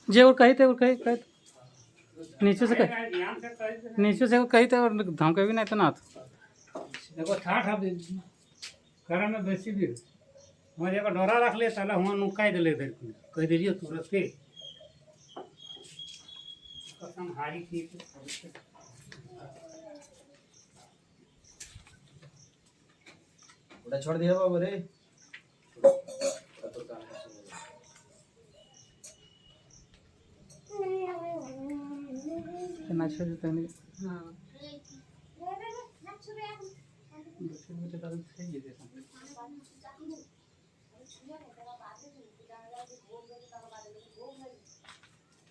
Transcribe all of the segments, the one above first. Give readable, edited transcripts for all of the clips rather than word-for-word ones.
जे और कही थे और कही नीचे से कही नीचे से कही थे और धमके भी नहीं था ना देखो ठाठ आप करा में बेसी भी मैं जब डोरा रख ले ताला हुआ नुकाई दे ले इधर कह दिलियो तुरंत के कसम हारी ठीक उड़ा छोड़ दिया बाबू रे ना छोड़ देते हैं हाँ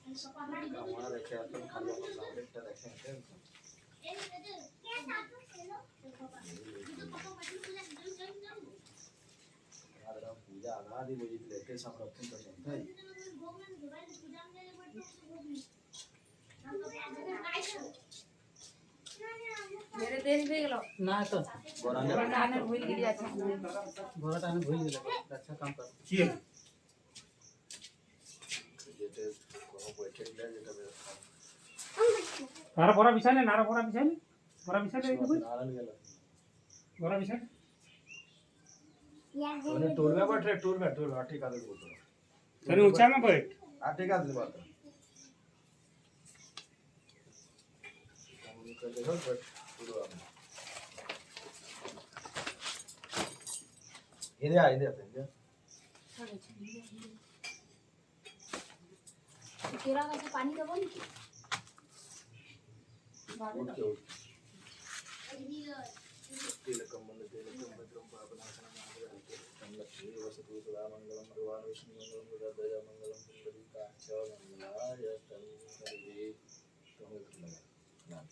हमारा देखे अपन खाली अपन साउंड देखे हमारा पूजा आदि बोली लेके सब रखते हैं तो जनता ही मेरे देश देख लो ना तो बनाने भूल गई अच्छा बोरा टाइम भूल गया अच्छा काम कर किए जेते कोनो बैठे ले जेता व्यवस्था तारा बोरा बिछाले नारा बोरा बिछाले कोई नारायण गेला बोरा बिछाले तोने टूल में बैठ रे टूल में ठीक आदमी बोल तने ऊंचा में बैठ ठीक आदमी बात हम कर देखो बट पूरा इधर आ इधर केरा का पानी का बोल तिलकम भद्रम पापनाशनम महादेव लक्ष्मी वसतु सदा मंगलम भगवान विष्णु मंगलम गदाधर मंगलम पुंडरीकाक्ष मंगलाय तनुहरि तुम्हें कर लगा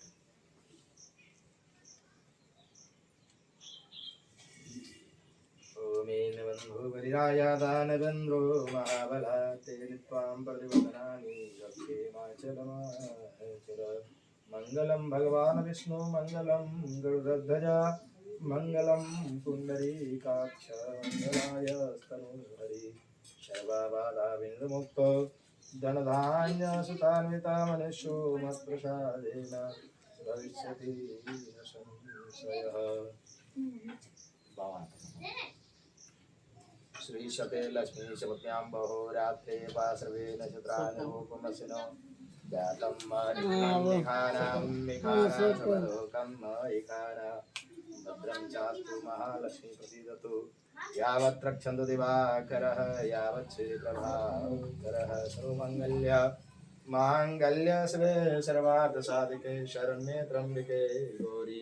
ओमेन बंधु परिरायादानवेन्द्रो महाबला तेन त्वां प्रतिवदनानि रक्षे माचलमाचर मंगलम भगवान विष्णु मंगलम गरुड़ध्वज मंगलम पुंडरीकाक्ष मंगलाय तनुहरि सर्वबाधा विमुक्तो धनधान्य सुतान्विता मनुष्यो मत्प्रसादेन भविष्यति न संशयः श्री शते लक्ष्मी शपत्यां बहोरात्रे पार्श्वे नक्षत्राणि रूपमसिनो जातं मिखानां भद्रं चास्तु महालक्ष्मी प्रसीदतु यावत् रक्षन्तु दिवाकरः यावत् श्रीप्रभाकरः सर्वमङ्गल्य माङ्गल्यशिवे सर्वार्थसाधिके शरण्ये त्र्यम्बके गौरी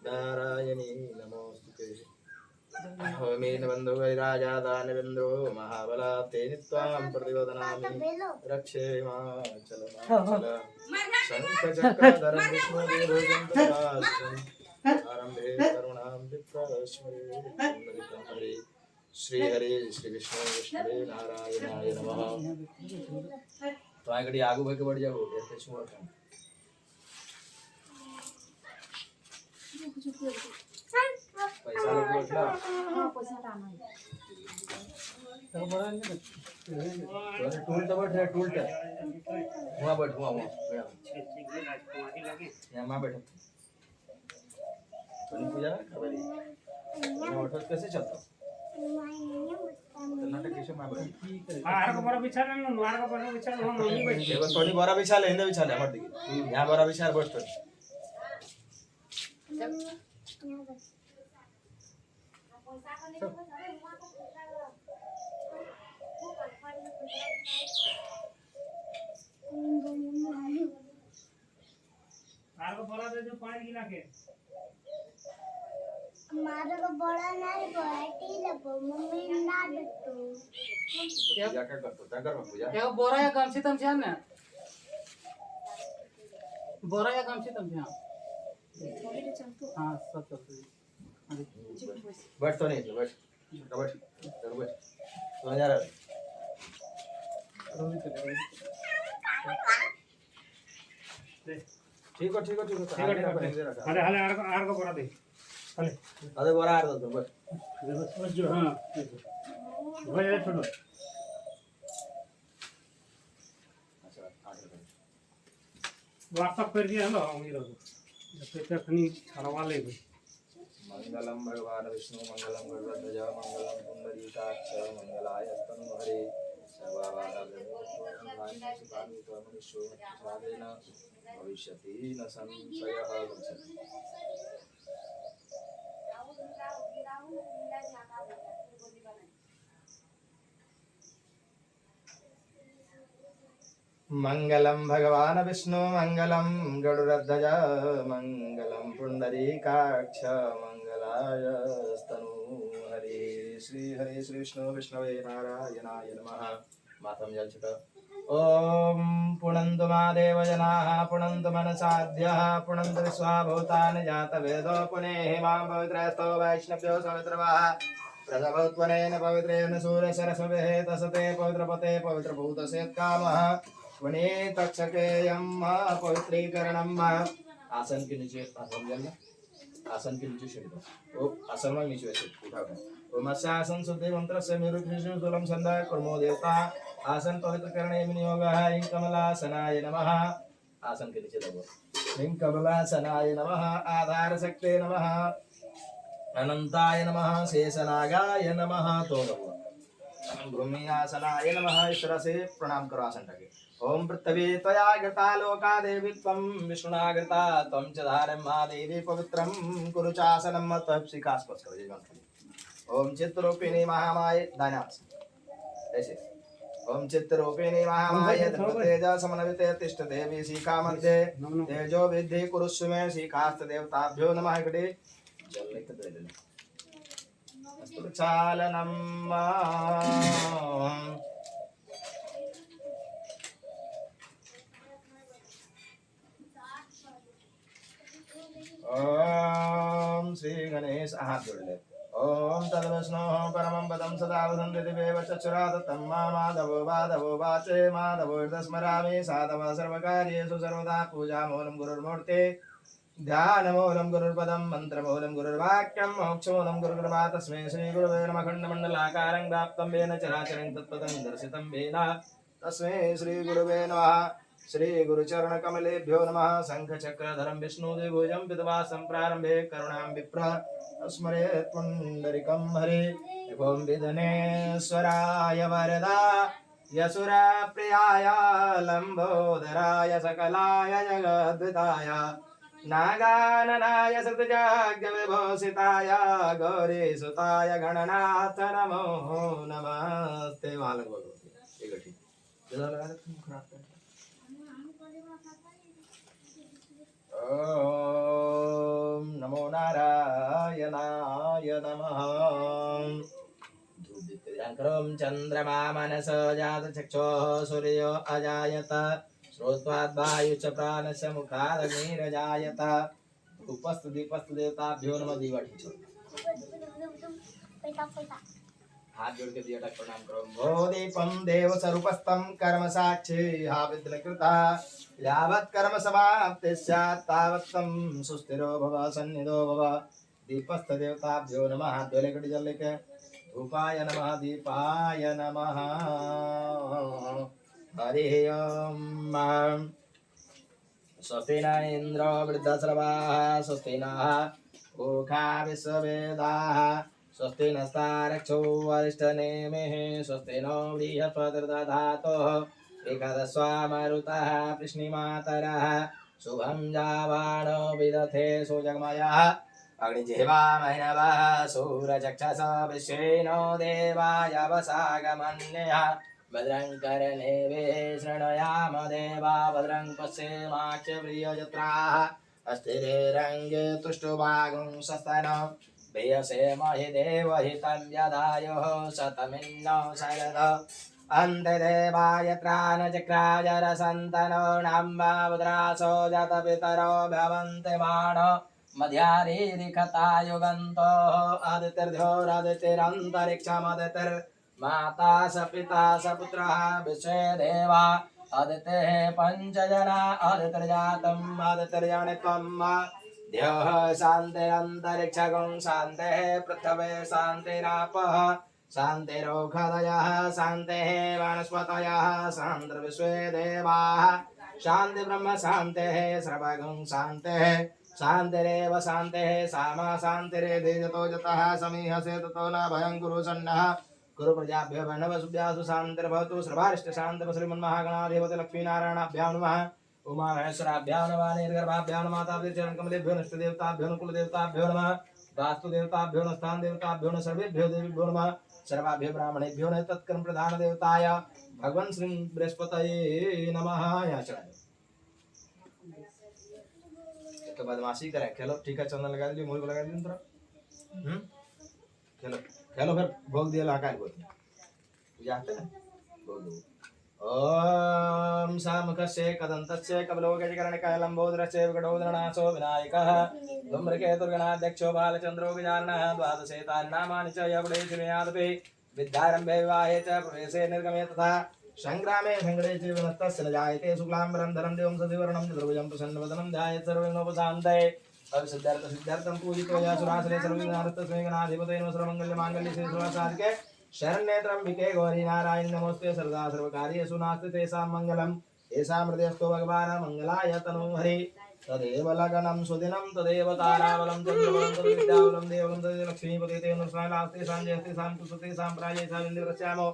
नारायणी नमोस्तुते होमेन बंधु वैराजा दानवेन्द्रो महाबला तेन त्वां प्रतिवदनामि रक्षे माचल शंख चक्रधर विष्णुदेवजन्तराष्ट्रम् आरम्भे करुणां विप्रस्मरे हरे श्री हरे श्री विष्णु विष्णुवे नारायणाय नमः तो आगे घड़ी आगू भाई के बढ़ जाओ ऐसे छुआ पैसा लेके बैठना हाँ पैसा लाना है तो बड़ा नहीं टूल तो बैठ रहे टूल तो वहाँ बैठ वहाँ यहाँ माँ बैठो तो पूजा खबर यहाँ बैठो कैसे चलता कर्नाटक कैसे माँ बैठ आर को बोरा बिछाले न नवार को बोरा बिछाले हम नहीं बैठ देखो थोड़ी बोरा बिछा ले हिंदे बिछा ले हमारे दिखे यहाँ बोरा बिछा बैठ तो आर को बोरा दे जो पानी गिला के मारा को बड़ा नहीं बैठी लगो मम्मी ना देतो क्या करतो क्या कर पूजा एक बोरा या गमछी तमछी आन ना बोरा या गमछी तमछी हाँ सब चलते बैठ तो नहीं बैठ बैठ चलो बैठ तो जा रहा ठीक है हले हले आर को बोरा दे हले अरे बोरा आर दो बैठ बस जो हां भैया छोड़ो व्हाट्सअप कर दिया ना हम ये लोग जब तक नहीं करवा ले भाई मंगलम भगवान विष्णु मंगलम गरुड़ध्वज मंगलम पुंडरीकाक्ष मंगलायस्तनु हरे सर्वाभारभूतमनुष्योत्सादेन भविष्यति न संशयः गच्छति। मंगलम भगवान विष्णु मंगलम गरुड़ध्वज मंगलम पुंडरीकाक्ष मंगलायस्तनु हरे श्री विष्णु विष्णवे नारायणाय नमः। मातम जल छिट। ओम पुनन्तु महादेव जनाः पुनन्तु मनसाद्यः पुनन्तु विश्वाभूतानि जातवेदो पुनेहि मां पवित्रस्तो वैष्णव्यो सवित्रवाः प्रसभोत्वनेन पवित्रेण सूर्यसरस्वभिः तसते पवित्रपते पवित्रभूतसेत्कामः पुनीतक्षकेयं पवित्रीकरणं। आसन के नीचे आसन जलना आसन के नीचे छिड़ दो। ओ आसन में नीचे ऐसे उठा कर ओम आसन शुद्धि मंत्र से मेरुकृष्ण तुलम संदा कर्मो देवता आसन पवित्र करणे विनियोगः ह्रीं कमलासनाय नमः। आसन के नीचे दबो। ह्रीं कमलासनाय नमः आधार शक्ते नमः अनंताय नमः शेषनागाय नमः। तो दबो। भूमि आसनाय नमः। इस तरह से प्रणाम करो आसन टाके। ओम पृथ्वी त्वया गता लोका देवी त्वं विष्णुना गता त्वं च धारं महादेवी पवित्रं कुरु चासनं तपसि कास्पस करो। जय गणपति। ओम चित्तरूपिणी महामाये दानास ऐसे ओम चित्तरूपिणी महामाये तेज समन्विते तिष्ठ देवी शिखा मध्ये तेजो विद्धि कुरुष्व मे शिखास्त देवताभ्यो नमः। गडे जल लेकर दे देना अस्तु चालनम। ओम श्री गणेश हाथ जोड़ ले। ओम तद्विष्णु परमं पदं सदा वसन्ति दिवेव चक्षुरात् तन्मा माधवो वाधवो वाचे माधवो हृदस्मरामि साधव सर्वकार्येषु सर्वदा पूजामूलं गुरुर्मूर्ते ध्यानमूलं गुरुर्पदं मन्त्रमूलं गुरुर्वाक्यं मोक्षमूलं गुरुर्कृपा तस्मै श्रीगुरुवे नमः। खण्डमण्डलाकारं व्याप्तं येन चराचरं तत्पदं दर्शितं येन तस्मै श्रीगुरुवे नमः। श्री गुरुचरण कमलेभ्यो नमः। शंख चक्रधरं विष्णुदेवोजं विद्वासं प्रारंभे करुणां विप्र स्मरेत् पुण्डरीकं हरे। ओम विघ्नेश्वराय वरदा यशुरप्रियाय लंबोदराय सकलाय जगद्विताय नागाननाय सतजाग्यविभूषिताय गौरीसुताय गणनाथ नमो नमस्ते। वालक बोलो एक ठीक ओम नमो नारायणाय नमः। धूपदीप्तिरङ्करं चन्द्रमा मनसो जातचक्षुः सूर्यो अजायत श्रोत्वाद्वायुश्च प्राणस्य मुखादग्निरजायत। धूपस्तु दीपस्तु देवताभ्यो नमः। दीवा ठीक हाथ जोड़ के दिया तक प्रणाम करो। भो दीपम देव स्वरूपस्थं कर्म साक्षी हा विद्लकृता यावत् कर्म समाप्ति स्यात् तावत् तं सुस्थिरो भव सन्निधो भव। दीपस्थ देवताभ्यो नमः। हाथ धोले कटी जल लेके धूपाय नमः दीपाय नमः। हरि ओम। स्वस्ति न इंद्रो वृद्धश्रवाः स्वस्ति नः ओखा विश्ववेदाः स्वस्ति नस्तारक्षो वरिष्ठनेमिः स्वस्ति नो बृहस्पतिर्दधातुः एकादशा मरुतः कृष्णिमातरः शुभं जावाणो विदथे सुजगमयः अग्निजिह्वा महिनवः सूरचक्षस विश्वेनो देवाय वसागमन्यः भद्रं कर्णेभिः शृणुयाम देवा भद्रं पश्येमाक्षप्रियजत्राः अस्थिरेरङ्गे तुष्टुभागुं सस्तनो भेयसे महि देवहितं यदायुः शतमिन्नो शरद अन्ते देवाय त्राणचक्राय रसन्तनो नाम्बावद्रासो जतपितरो भवन्ति माणो मध्यारीरिखतायुगन्तोः आदित्यर्ध्योरादित्यरन्तरिक्षमदितिर्माता स पिता स पुत्रः विश्वे देवा आदित्यः पञ्चजना आदित्यर्जातम् आदित्यर्जनित्वम् द्यौः शान्तिरन्तरिक्षगुं शान्तिः पृथ्वी शान्तिरापः शान्तिरोषधयः शान्तिः वनस्पतयः शान्तिर्विश्वे देवाः शांति ब्रह्म शांति है सर्वगं शांति है शांतिरेव शांति है सामा शांतिरे देजतो जतः समीह से ततो न भयं कुरु सन्नः कुरु प्रजाभ्यो वर्णवसुभ्यासु शांतिर्भवतु सर्वारिष्ट शांति श्रीमन्महागणाधिपति लक्ष्मीनारायणाभ्यां नमः उमा महेश्वराभ्यां नमः निर्गर्भाभ्यां नमः मातापितृ कमलेभ्यो नष्ट देवताभ्यो कुल देवताभ्यो नमः वास्तु देवताभ्यो न स्थान देवताभ्यो न सर्वेभ्यो देवेभ्यो नमः सर्वाभ्यो ब्राह्मणेभ्यो न तत्कर्म प्रधान देवताय भगवान श्री बृहस्पतये नमः। यहाँ चढ़ाओ तो बदमाशी करें खेलो ठीक है चंदन लगा दीजिए मोर को लगा दीजिए थोड़ा खेलो खेलो फिर भोग दिया लाका बोलते पूजा आते ना भोग दो ओम सामुखस्य कदन्तस्य कबलोगजकरणिकाय लम्बोदरस्य विकटोदरनाशो विनायकः धूम्रकेतुर्गणाध्यक्षो बालचन्द्रो विचारणः द्वादशेतानि नामानि च यवडे श्रीयादपि विद्यारम्भे विवाहे च प्रवेशे निर्गमे तथा संग्रामे संगड़े च विनस्तस्य न जायते शुक्लाम्बरं धरं देवं सदिवर्णं चतुर्भुजं प्रसन्नवदनं ध्यायेत् सर्वविघ्नोपशान्तये सिद्धार्थं पूजितो यासुरासने सर्वविघ्नार्थस्मै गणाधिपतये नमः सर्वमङ्गलमाङ्गल्ये श्रीनिवासादिके शरण्येत्रम्बिके गौरी नारायण नमोस्ते सर्वदा सर्वकार्येषु नास्ति तेषां मङ्गलम् येषां हृदयस्थो भगवान् मङ्गलाय तनो हरि तदेव लगनं सुदिनं तदेव ताराबलं चन्द्रबलं तद्विद्याबलं देवलं तदेव लक्ष्मीपते ते अनुस्नानास्ते साञ्जयस्ते सान्तुसते साम्प्राये साविन्द्रस्यामो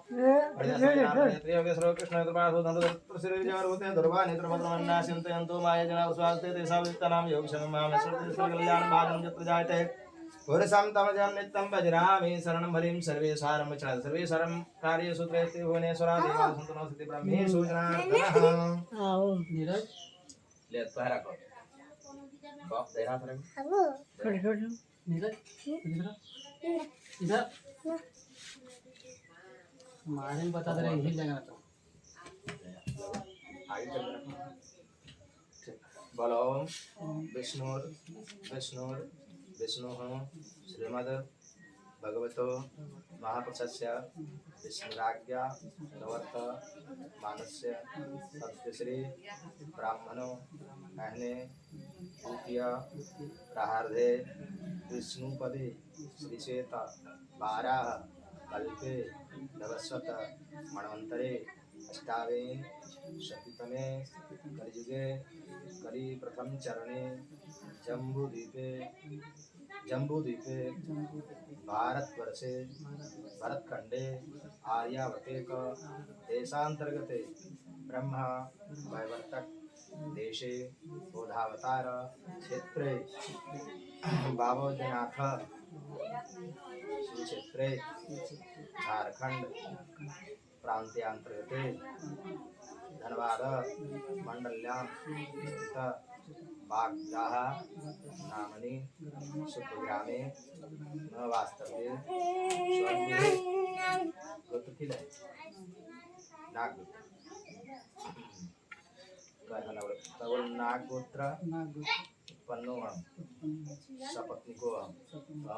योगे सर्वकृष्ण कृपासु धनुर्श्रीविजयवर्वते दुर्वा नेत्रभद्रमन्नास्यन्तयन्तो मायजनावस्वास्ते तेषां वित्तानां योगक्षममामश्रुतिस्वर्गल्यानं भागं यत्र जायते पुरुषं तमजं नित्यं भजरामि शरणं हरिं सर्वेषां च सर्वेषां कार्येषु त्रयस्ते भुवनेश्वरा देवा सन्तनो सिद्धि ब्रह्मेषु जनार्दनः आओ नीरज ले तोहरा को बाप देना करें छोड़ छोड़ नीरज इधर इधर मारे बता दे रहे हिल जाएगा तो आगे चल रहा बोलो विष्णुर विष्णुर विष्णुः श्रीमद् भगवतो महापुरुषस्य विष्णुराज्ञा प्रवर्तमानस्य सत्यश्री ब्राह्मणो अहने द्वितीय प्राहार्धे विष्णुपदे श्रीश्वेत वाराह कल्पे नवस्वत मन्वन्तरे अष्टाविंशतितमे कलियुगे कलि प्रथम चरणे जम्बूद्वीपे भारतवर्षे भरतखंडे आर्यावर्ते देशांतर्गते ब्रह्म वैवर्तक देशे बोधावतार क्षेत्रे बाबोदनाथ श्री क्षेत्रे झारखंड प्रांत्यांतर्गते धनबाद मंडल्यां स्थित बागदाह नामनि सुखग्रामे न वास्तव्ये स्वगृहे गोत्रकिल नागगोत्र तवल नागगोत्र उत्पन्नो हम सपत्निको हम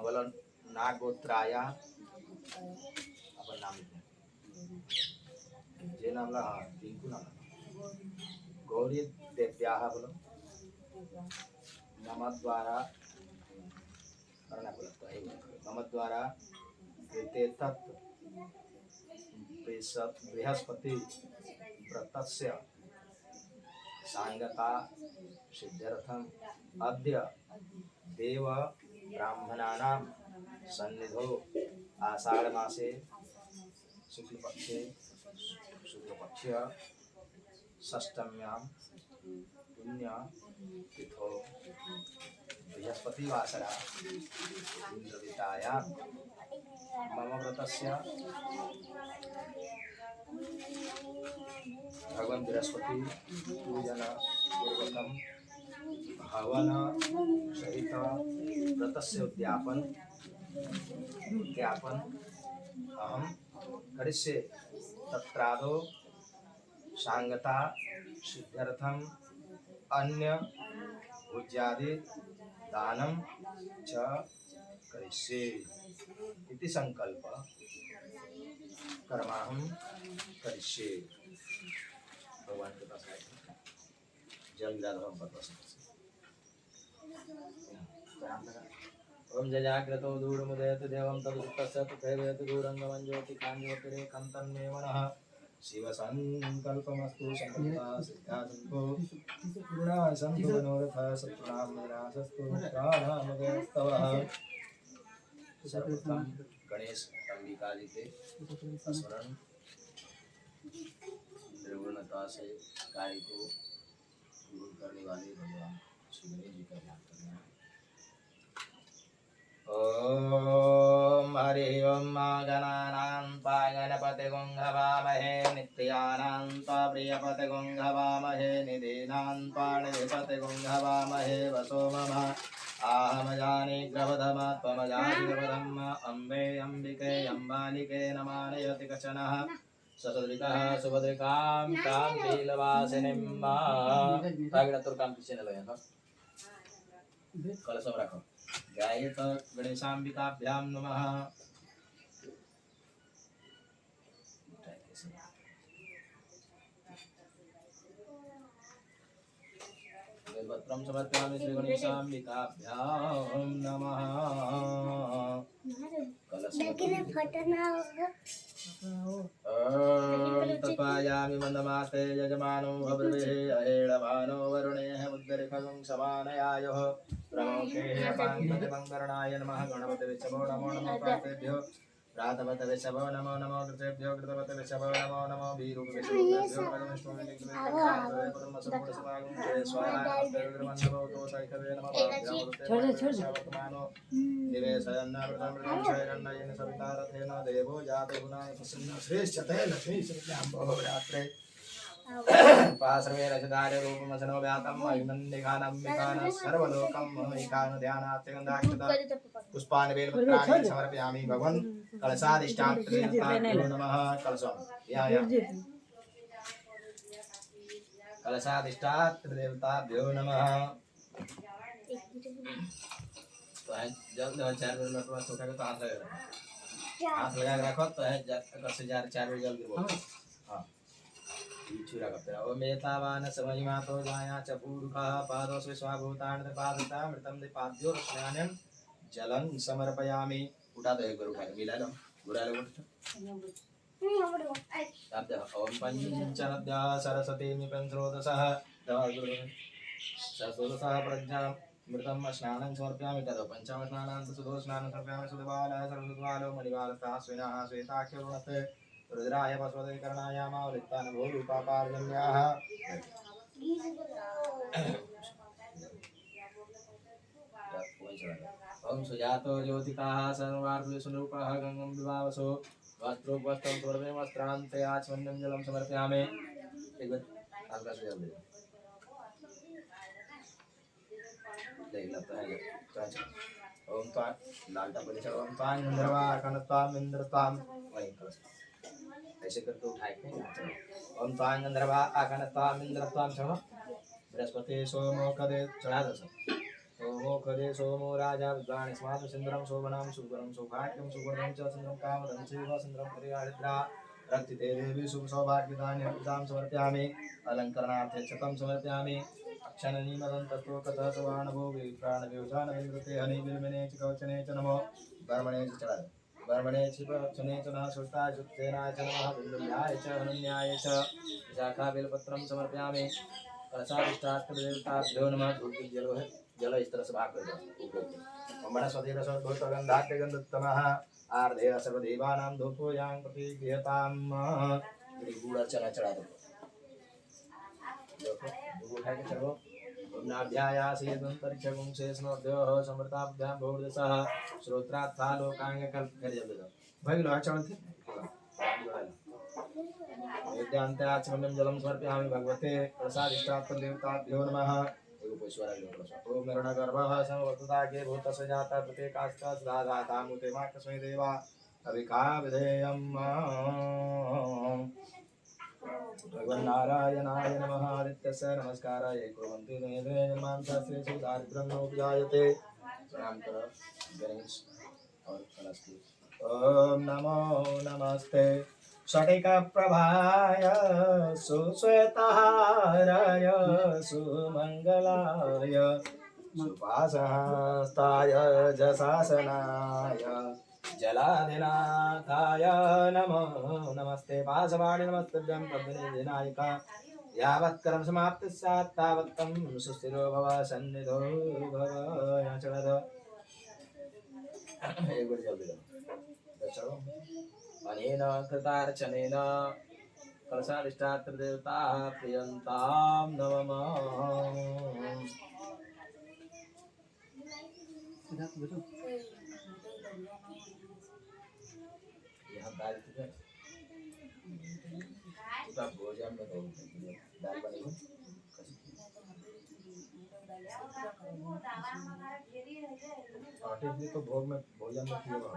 बोलो नागगोत्राया अपन नाम जे नाम ला टिंकू नाम गौरी देव्याः बोलो मम द्वारा मम द्वारा कृते तत् बृहस्पति व्रतस्य सांगता सिद्ध्यर्थम अद्य देव ब्राह्मणानां सन्निधौ आषाढ़ मासे शुक्लपक्षे षष्ठम्यां पुण्य तिथौ बृहस्पतिवासरा इंद्रवितायां मम व्रतस्य भगवान बृहस्पति पूजन पूर्वकं हवन सहित व्रतस्य उद्यापन अहम करिष्ये तत्रादौ सांगता सिद्ध्यर्थम अन्य भोज्यादि दानं च करिष्ये इति संकल्प कर्माहं करिष्ये। भगवान के पास जल गिरा बस ओम जजाग्रतो दूरमुदयति देवं तदुत्तस्य तथैवयति दूरंगमं ज्योति काञ्ज्योतिरेकं तन्मे मनः शिवसङ्कल्पमस्तु संकल्पा सिद्धासन्तु गुणासन्तु मनोरथा शत्रूणां विनाशस्तु मित्राणामजयस्तवः। सर्वप्रथम गणेश अंबिका जी के स्मरण निर्गुणता से गाय को दूर करने वाले भगवान श्री गणेश जी का ध्यान करना है। ओम हरि ओम गणानां गणपति गंगवामहे नित्यानां प्रियपति गंगवामहे निधीनां निधिपति गंगवामहे वसो मम आहमजानि ग्रवधमात्मजानि ग्रवधम् अम्बे अम्बिके अम्बालिके नमानयति कचनः ससुद्रिकः सुभद्रिकां तां शीलवासिनीं तुर्कां पीछे लगाएं कलशम रखो गायत गणेशाम्बिकाभ्यां नमः। बेलपत्रं समर्पयामि श्री गणेशाम्बिकाभ्यां नमः। लेकिन फटना होगा। तत्पायामि मन्दमास्ते यजमानो भद्रवे अहेळभानो वरुणेः बुद्धिर्खगं समानयायोः प्रमुखे पाङ्गतिमङ्गरणाय नमः। गणपते विषभो नमो नमो प्रातेभ्यो प्रातपत विषभो नमो नमो कृतेभ्यो कृतपत विषभो नमो नमो वीरुक विषभो निवेशयन्नामृतं सवितारथेन देवो जातो गुणाय प्रसन्न श्रेष्ठते लक्ष्मी श्रीभ्यां बहुरात्रे पार्श्वे रजदार्य रूपमसनो व्यातं अभिनन्दिकानं विकानं सर्वलोकं महिकान ध्यानात् गन्धाक्षता पुष्पाणि बेलपत्राणि समर्पयामि भगवन्। कलशाधिष्ठात्रेभ्यो नमः। कलशं कलशाधिष्ठात्रेभ्यो नमः। तो है जल्द 4 मिनट में तो उठाकर हाथ लगा के रखो तो है से 4 मिनट जल्दी बोलो। हाँ चूरा करते रहो। मेतावान समहिमा तो जाया च पूर्वः पादो स्वाभूतान् पादता मृतं दिपाद्यो रश्म्यानं जलं समर्पयामि। उठा दो एक बार उठा मिला लो बुरा लो उठ ओम पंचनद्या सरस्वती निपंस्रोदसः ससुरसः प्रज्ञा मृतं स्नानं समर्पयामि। तद पंचम स्नानान्त सुदो स्नानं समर्पयामि। सुदबालः सर्वसुद्बालो मणिबालस्तः स्वेनाः श्वेताख्यरुणते रुद्राय पशुपतिकरणाय मावलित्तानुभो रूपापार्जन्याः। ओम सुजातो ज्योतिकाः सर्वार्थविष्णुरूपः गंगं विभावसो वस्त्रोपस्तं सर्वे वस्त्रान्ते आचमन्यं जलं समर्पयामि। एक बार आपका सुझाव दे देख लगता है ओम त्वां लालटा पर चढ़ो ओम त्वां इंद्रवा कनत्वां इंद्रत्वां वही करो ऐसे करके उठाए ओम त्वां इंद्रवा कनत्वां इंद्रत्वां चढ़ो। बृहस्पति सोमो कदे चढ़ा दो सोमो खरे सोमो राजा विद्वान् स्मात् सुन्दरं शोभनं सुभरं सौभाग्यं सुवर्णं च सुन्दरं कामदं चैव सुन्दरं परिहारिद्रा रक्तिते देवी शुभ सौभाग्यदानि अर्पितां समर्पयामि। अलङ्करणार्थे शतं समर्पयामि। अक्षणनीमदन्तस्तो कथः सवाणभो विप्राणव्योजानविन्द्रते हनिविर्मणे च कवचने च नमो। कर्मणे च चढ़ा कर्मणे च प्रवचने च नः सुष्टाय सुत्सेनाय च नमः। दुर्लभ्याय च हनन्याय च शाखा बेलपत्रं समर्पयामि। कलशाधिष्ठात्रेभ्यो नमः। धूप जलो है जल इस तरह से भाग कर दो। वनस्पति रसोद्भूतगन्धात् गन्धोत्तमः आर्धे सर्वदेवानां धूपो यां प्रतिगृहतां गुड़ार्चना चढ़ा दो। देखो उठा के चलो। नाभ्यायासेदन्तरिक्षगुं शेषनोर्ध्योः समृताभ्यां भूर्दशः श्रोत्रात्थालोकाङ्गकल्प कर जल्दी दो भाई लोहा चढ़ते वेद्यान्ते आचमन्यं जलं समर्पयामि भगवते प्रसादिष्टात्मदेवताभ्यो नमः। ओम नरणगर्भः समवर्तताके भूतस्य जाता प्रत्येकास्ता सदाधाता मुते माकस्मै देवा अभिका विधेयम्। भगवन् नारायणाय नमः। आदित्यस्य नमस्काराय कुर्वन्ति मेधे जन्मान्तरस्य सुदारिद्र्यं नोपजायते। प्रणाम करो गणेश और कलश की। ओम नमो नमस्ते षटिकप्रभाय सुश्वेतहाराय सुमङ्गलाय सुपाशहस्ताय जशासनाय जलाधिनाथाय नमो नमस्ते पाशवाणि नमस्तभ्यं पद्मनिधिनायिका यावत् कर्म समाप्ति स्यात् तावत् त्वं सुस्थिरो भव सन्निधो भव यहाँ चढ़ा दो एक बार जल्दी दो चलो अनेन कृतार्चनेन कलशाधिष्ठात्र देवताः प्रियन्तां नमः यहाँ दाल किधर उसका भोजन में दो दाल बनेगी आटे भी तो भोग में भोजन में किया हुआ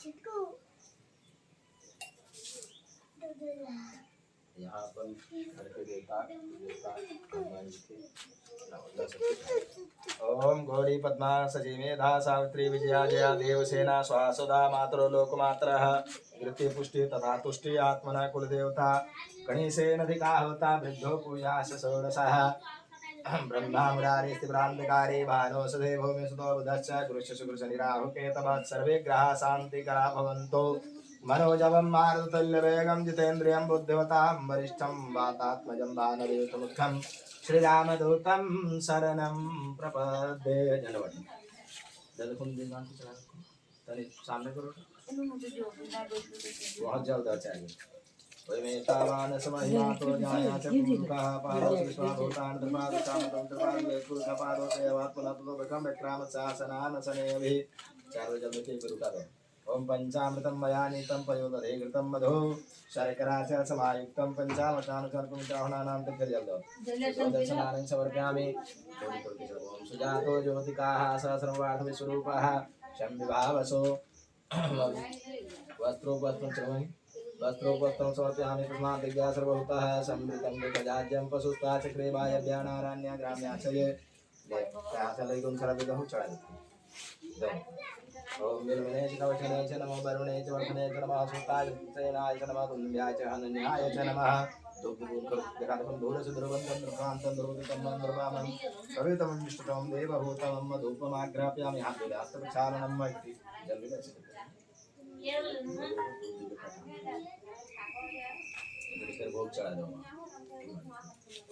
चिकू यहाँ पर घर के देवता हनुमान जी के ओम गौरी पद्मा सजीमेधा सावित्री विजया जया देवसेना स्वासुदा मातरो लोकमात्रः वृत्ति पुष्टि तथा तुष्टि आत्मना कुलदेवता गणेशेनधिका होता वृद्धो पूजाश षोडशः ब्रह्मा मुरारी स्थिभ्रांतकारी भानोषधे भूमि सुतो बुधश्च गुरुश्च शुक्रश्च निराहुकेतवः सर्वे ग्रहाः शान्तिकरा भवन्तु मनोजवं मारुतुल्यवेगं जितेन्द्रियं बुद्धिमतां वरिष्ठं वातात्मजं भानुरेतमुख्यं श्रीरामदूतं शरणं प्रपद्ये जनवरी जलकुंड दिनांक चला तनी सामने करो बहुत जल्द चाहिए वै में तावान समहिया तो जाया च पुरुषः पादो विश्वाभूतान् त्रिपाद कामतं त्रिपाद वेकुल पादो सेवात् पुनः बकं विक्राम शासनान सनेभि चारों जल्द के पुरुषः ओम पंचामृतं मया नीतं पयोदधे घृतं मधु शर्करा च समायुक्तं पंचामृतानुकर्पुं चाहुनानां दर्शनानं समर्पयामि ओम सुजातो ज्योतिकाः सहस्रवार्थ विश्वरूपः शम्भिभावसो वस्त्रोपस्त्रं समर्पयामि तस्मात् दिव्या सर्वभूतः समृतं विकजाज्यं पशुस्ता चक्रे वायव्यानारण्य ग्राम्याशये ले सर्वविदं चढ़ाई ओम विल्वने च कवचने च नमो वरुणे च वर्धने च नमः सुताय सेनाय च नमः तुल्याय च हनन्याय च नमः दुर्गुरुकरकं दूरसुदुर्वन्दं दुर्गान्तं दुर्गुतं मन्द्रवामं कवितमं विष्णुतं देवभूतं मधुपमाग्राप्यामि हास्यप्रक्षालनं इति जल्दी कर भोग चढ़ा दो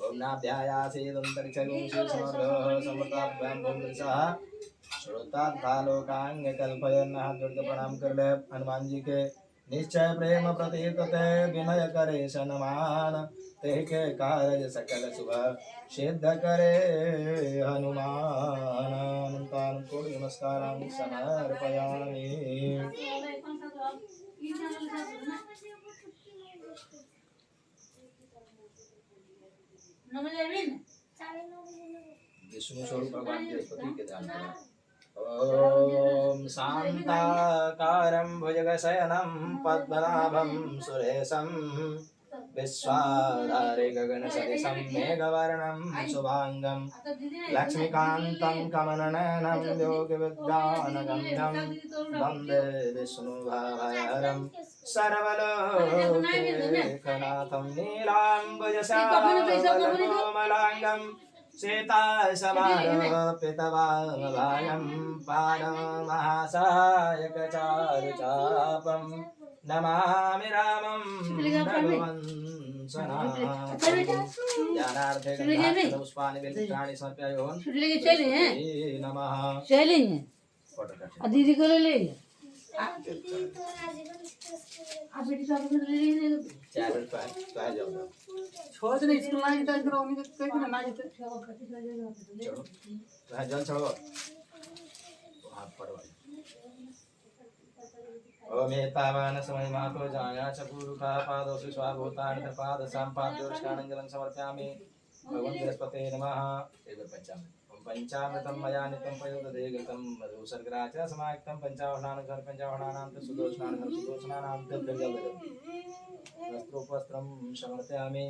ओम नाभ्यायासेदन्तरिक्षगुं श्रीसमर्गः समताभ्यां भोगसः श्रोतालोकांग कल्पयन हाथ जोड़ के प्रणाम कर ले हनुमान जी के निश्चय प्रेम प्रतीत ते विनय करे सन्मान ते के कार्य सकल शुभ सिद्ध करे हनुमान अनंतान कोटि नमस्कारां समर्पयामि विष्णु स्वरूप भगवान बृहस्पति के ध्यान करें ओम शांताकारं भुजगशयनं पद्मनाभं सुरेशं विश्वाधारे गगनसदृशं मेघवर्णं शुभांगं लक्ष्मीकान्तं कमलनयनं योगविद्यानगम्यं वन्दे विष्णुभवहरं सर्वलोकैकनाथं नीलाम्बुजश्यामलकोमलाङ्गं सीतासमारोपितवामभायं पाणमहासायकचारुचापं नमामि रामं ज्ञानार्थे पुष्पाणि बिल्वपत्राणि समर्पयामि नमः दीदी को ले ले छोड़ दे स्कूल ना जाता इधर उन्हीं के कहीं ना जाते जल चढ़ो हाथ पड़वा ओम एतावान समय मातो जाया च पुरुषः पादौ स्वाभूतानि त्रिपाद सम्पाद्योष्कानञ्जलं समर्पयामि भगवन् बृहस्पते नमः पंचामृतं मया नित्यं पयोदधे घृतं मधु शर्करा च समायुक्तं पंचावनानां सुदोषणानां वस्त्रोपस्त्रं समर्पयामि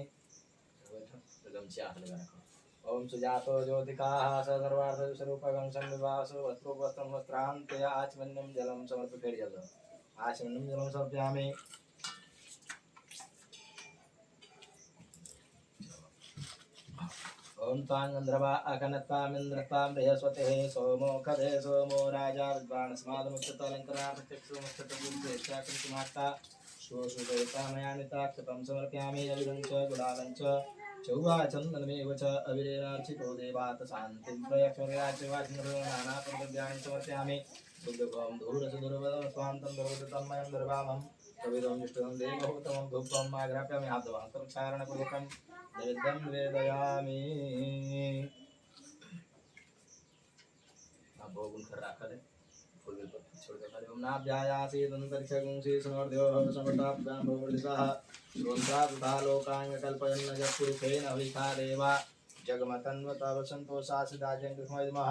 ओम सुजातो ज्योतिकाः सर्वार्थस्वरूपगं संविभासो वस्त्रोपस्त्रं वस्त्रान्ते आचमन्यं जलं समर्पयामि आचमन्यं जलं समर्पयामि ओम तांगंद्रवा अकनत्तामिंद्रतां बृहस्पतिः सोमो खदे सोमो राजा विद्वानस्मादमुच्चतलङ्करा प्रत्यक्षमुच्चतगुणेष्टाकृतिमात्ता शोषुदेवतामयानिता क्षतं समर्पयामि अविरं च गुडालं च चौवाचन्दनमेव च अविरेणार्चितो देवात् शान्तिं प्रयक्षराज्यवाचिन्द्राणानापद्रव्याणि समर्पयामि दुर्गभं धूरसुदुर्वदं स्वान्तं भगवतं मयं दुर्वामं कविदं निष्ठुरं देवहूतमं धूपम् आग्राप्यामि हार्दवान्तरं चारणपूर्वकं नैवेद्यं निवेदयामि। अब भोग उनकर रखा है फूल बेल पत्ती छोड़ देता है। ओम नाभ्यायासी दंतरिक्षगुंसी सुनोर्ध्यो समताभ्यां भवलिसः रोंसा तथा लोकांग कल्पयन्न जपुरुषेण अभिखा देवा जगमतन्वतव संतोषासिदाजंगमः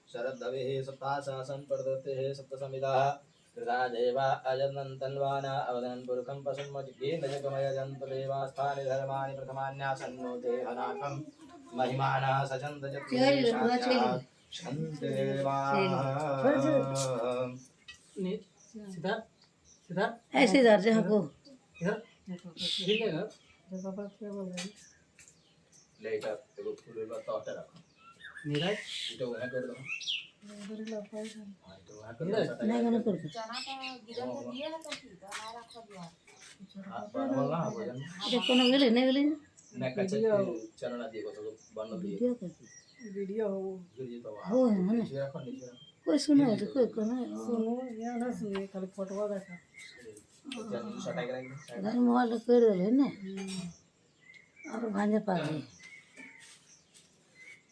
शरद्धवेः सप्तासा संपर्दतेः सप्तसमिदाः कृता देवा अजनन्तन्वाना अवदनं पुरुखं पशुन्मजिगेन जगमय जन्तदेवास्थानि धर्माणि प्रथमान्यासन्नो देहनाकं महिमानः सचन्द जगदेशाः शन्देवा सीधा सीधा ऐसे इधर से हमको इधर हिलेगा लेटर एगो फूल बेल पत्ता हटा रखो नीरज इटो वहां कर दो। हां तो वहां कर दो नहीं करना कर चना का गिरन के दिए है तो ठीक है ना रख दिया बनवला भोजन देखो ना गेले नहीं गेले ने कच्चे चना ना दिएको तो बन्न दिए वीडियो कर वीडियो हो गिरजी तो हो है ना नीचे रखो नीचे रखो कोई सुनो तो कोई करना सुनो यहाँ ना सुनिए खाली फोटो देखा चल सटाई करेंगे घर मोबाइल कर दे ना और भांजे पा गए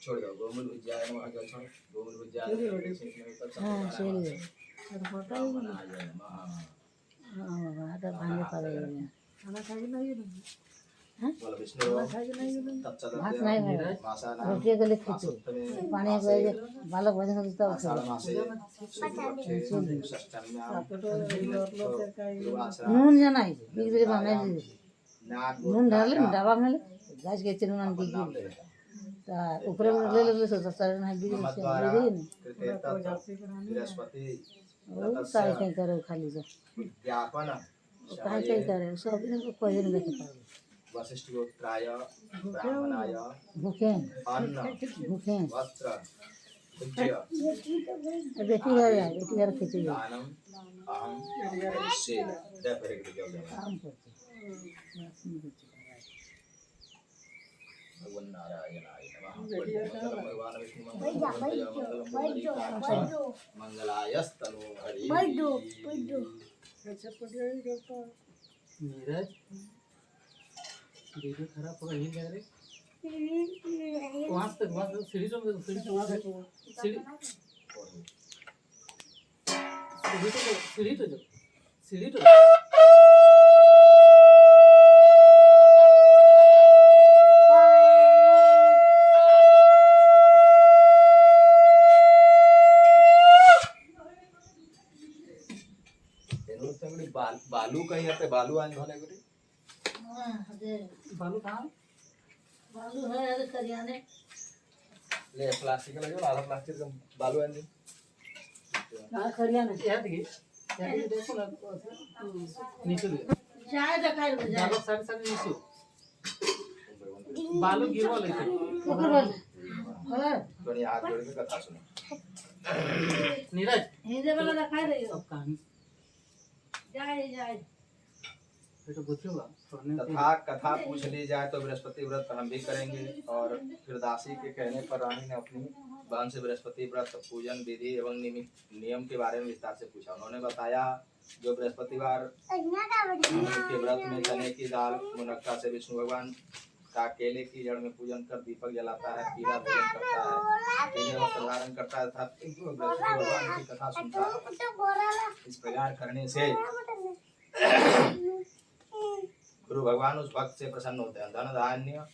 छोड़ दो गोमूल भुजिया है वहां जल छोड़ गोमूल भुजिया हां चलिए फोटो बना जाए हां बाबा तो भांजे पा गए खाना खाई नहीं बोला विष्णु तब चल भात नहीं भाई मासा ना रोटी के लिए खींचे पानी को बालक भजन करता है सारा मासे सष्टम्या नून जाना है बिगड़े बना दी नाग नून डाल डब्बा में गैस के चिन्ह नून दी ता ऊपर में ले ले सो सर ना बिगड़े से बिगड़े नहीं बृहस्पति वो काय काय करे खाली जा ज्ञापन काय काय करे सब दिन को कोई नहीं देख पाए वशिष्ठोत्तराय ब्राह्मणाय भूखे अन्न भूखे वस्त्र भुज्य बेटी है यार बेटी घर खींची दानम अहम करिष्ये दे परे के जाओ काम करते भगवान नारायणाय नमः भगवान विष्णु मंगलायस्तनो हरि नीरज वीडियो खराब होगा हिल जा रे वहाँ तक सीढ़ी तो सीढ़ी तो वहाँ तक सीढ़ी सीढ़ी तो सीढ़ी तो बालू कहीं आते बालू आज होने गुरी हां दे बालू कहाँ बालू है अरे करियाने ले प्लास्टिक लगे आधा प्लास्टिक का बालू आज कहां करियाने याद देखिए देखो ना नीचे दे चाय दिखाई दे जा बालू सारे सारे नीचे बालू गिरवा लेते ऊपर वाले हां बड़ी हाथ जोड़ के कथा सुनो नीरज हिंदे वाला दिखाई दे अब कहानी जाए जाए ये तो पूछेगा तथा कथा पूछ ली जाए तो बृहस्पति व्रत हम भी करेंगे। और फिर दासी के कहने पर रानी ने अपनी बहन से बृहस्पति व्रत पूजन विधि एवं नियम के बारे में विस्तार से पूछा। उन्होंने बताया जो बृहस्पतिवार के व्रत में चने की दाल मुनक्का से विष्णु भगवान का केले की जड़ में पूजन कर दीपक जलाता है, पीला भोजन करता है, पीले वस्त्र धारण करता है तथा बृहस्पति भगवान की कथा सुनता है। इस प्रकार करने से गुरु भगवान उस भक्त से प्रसन्न होते हैं, धन धान्य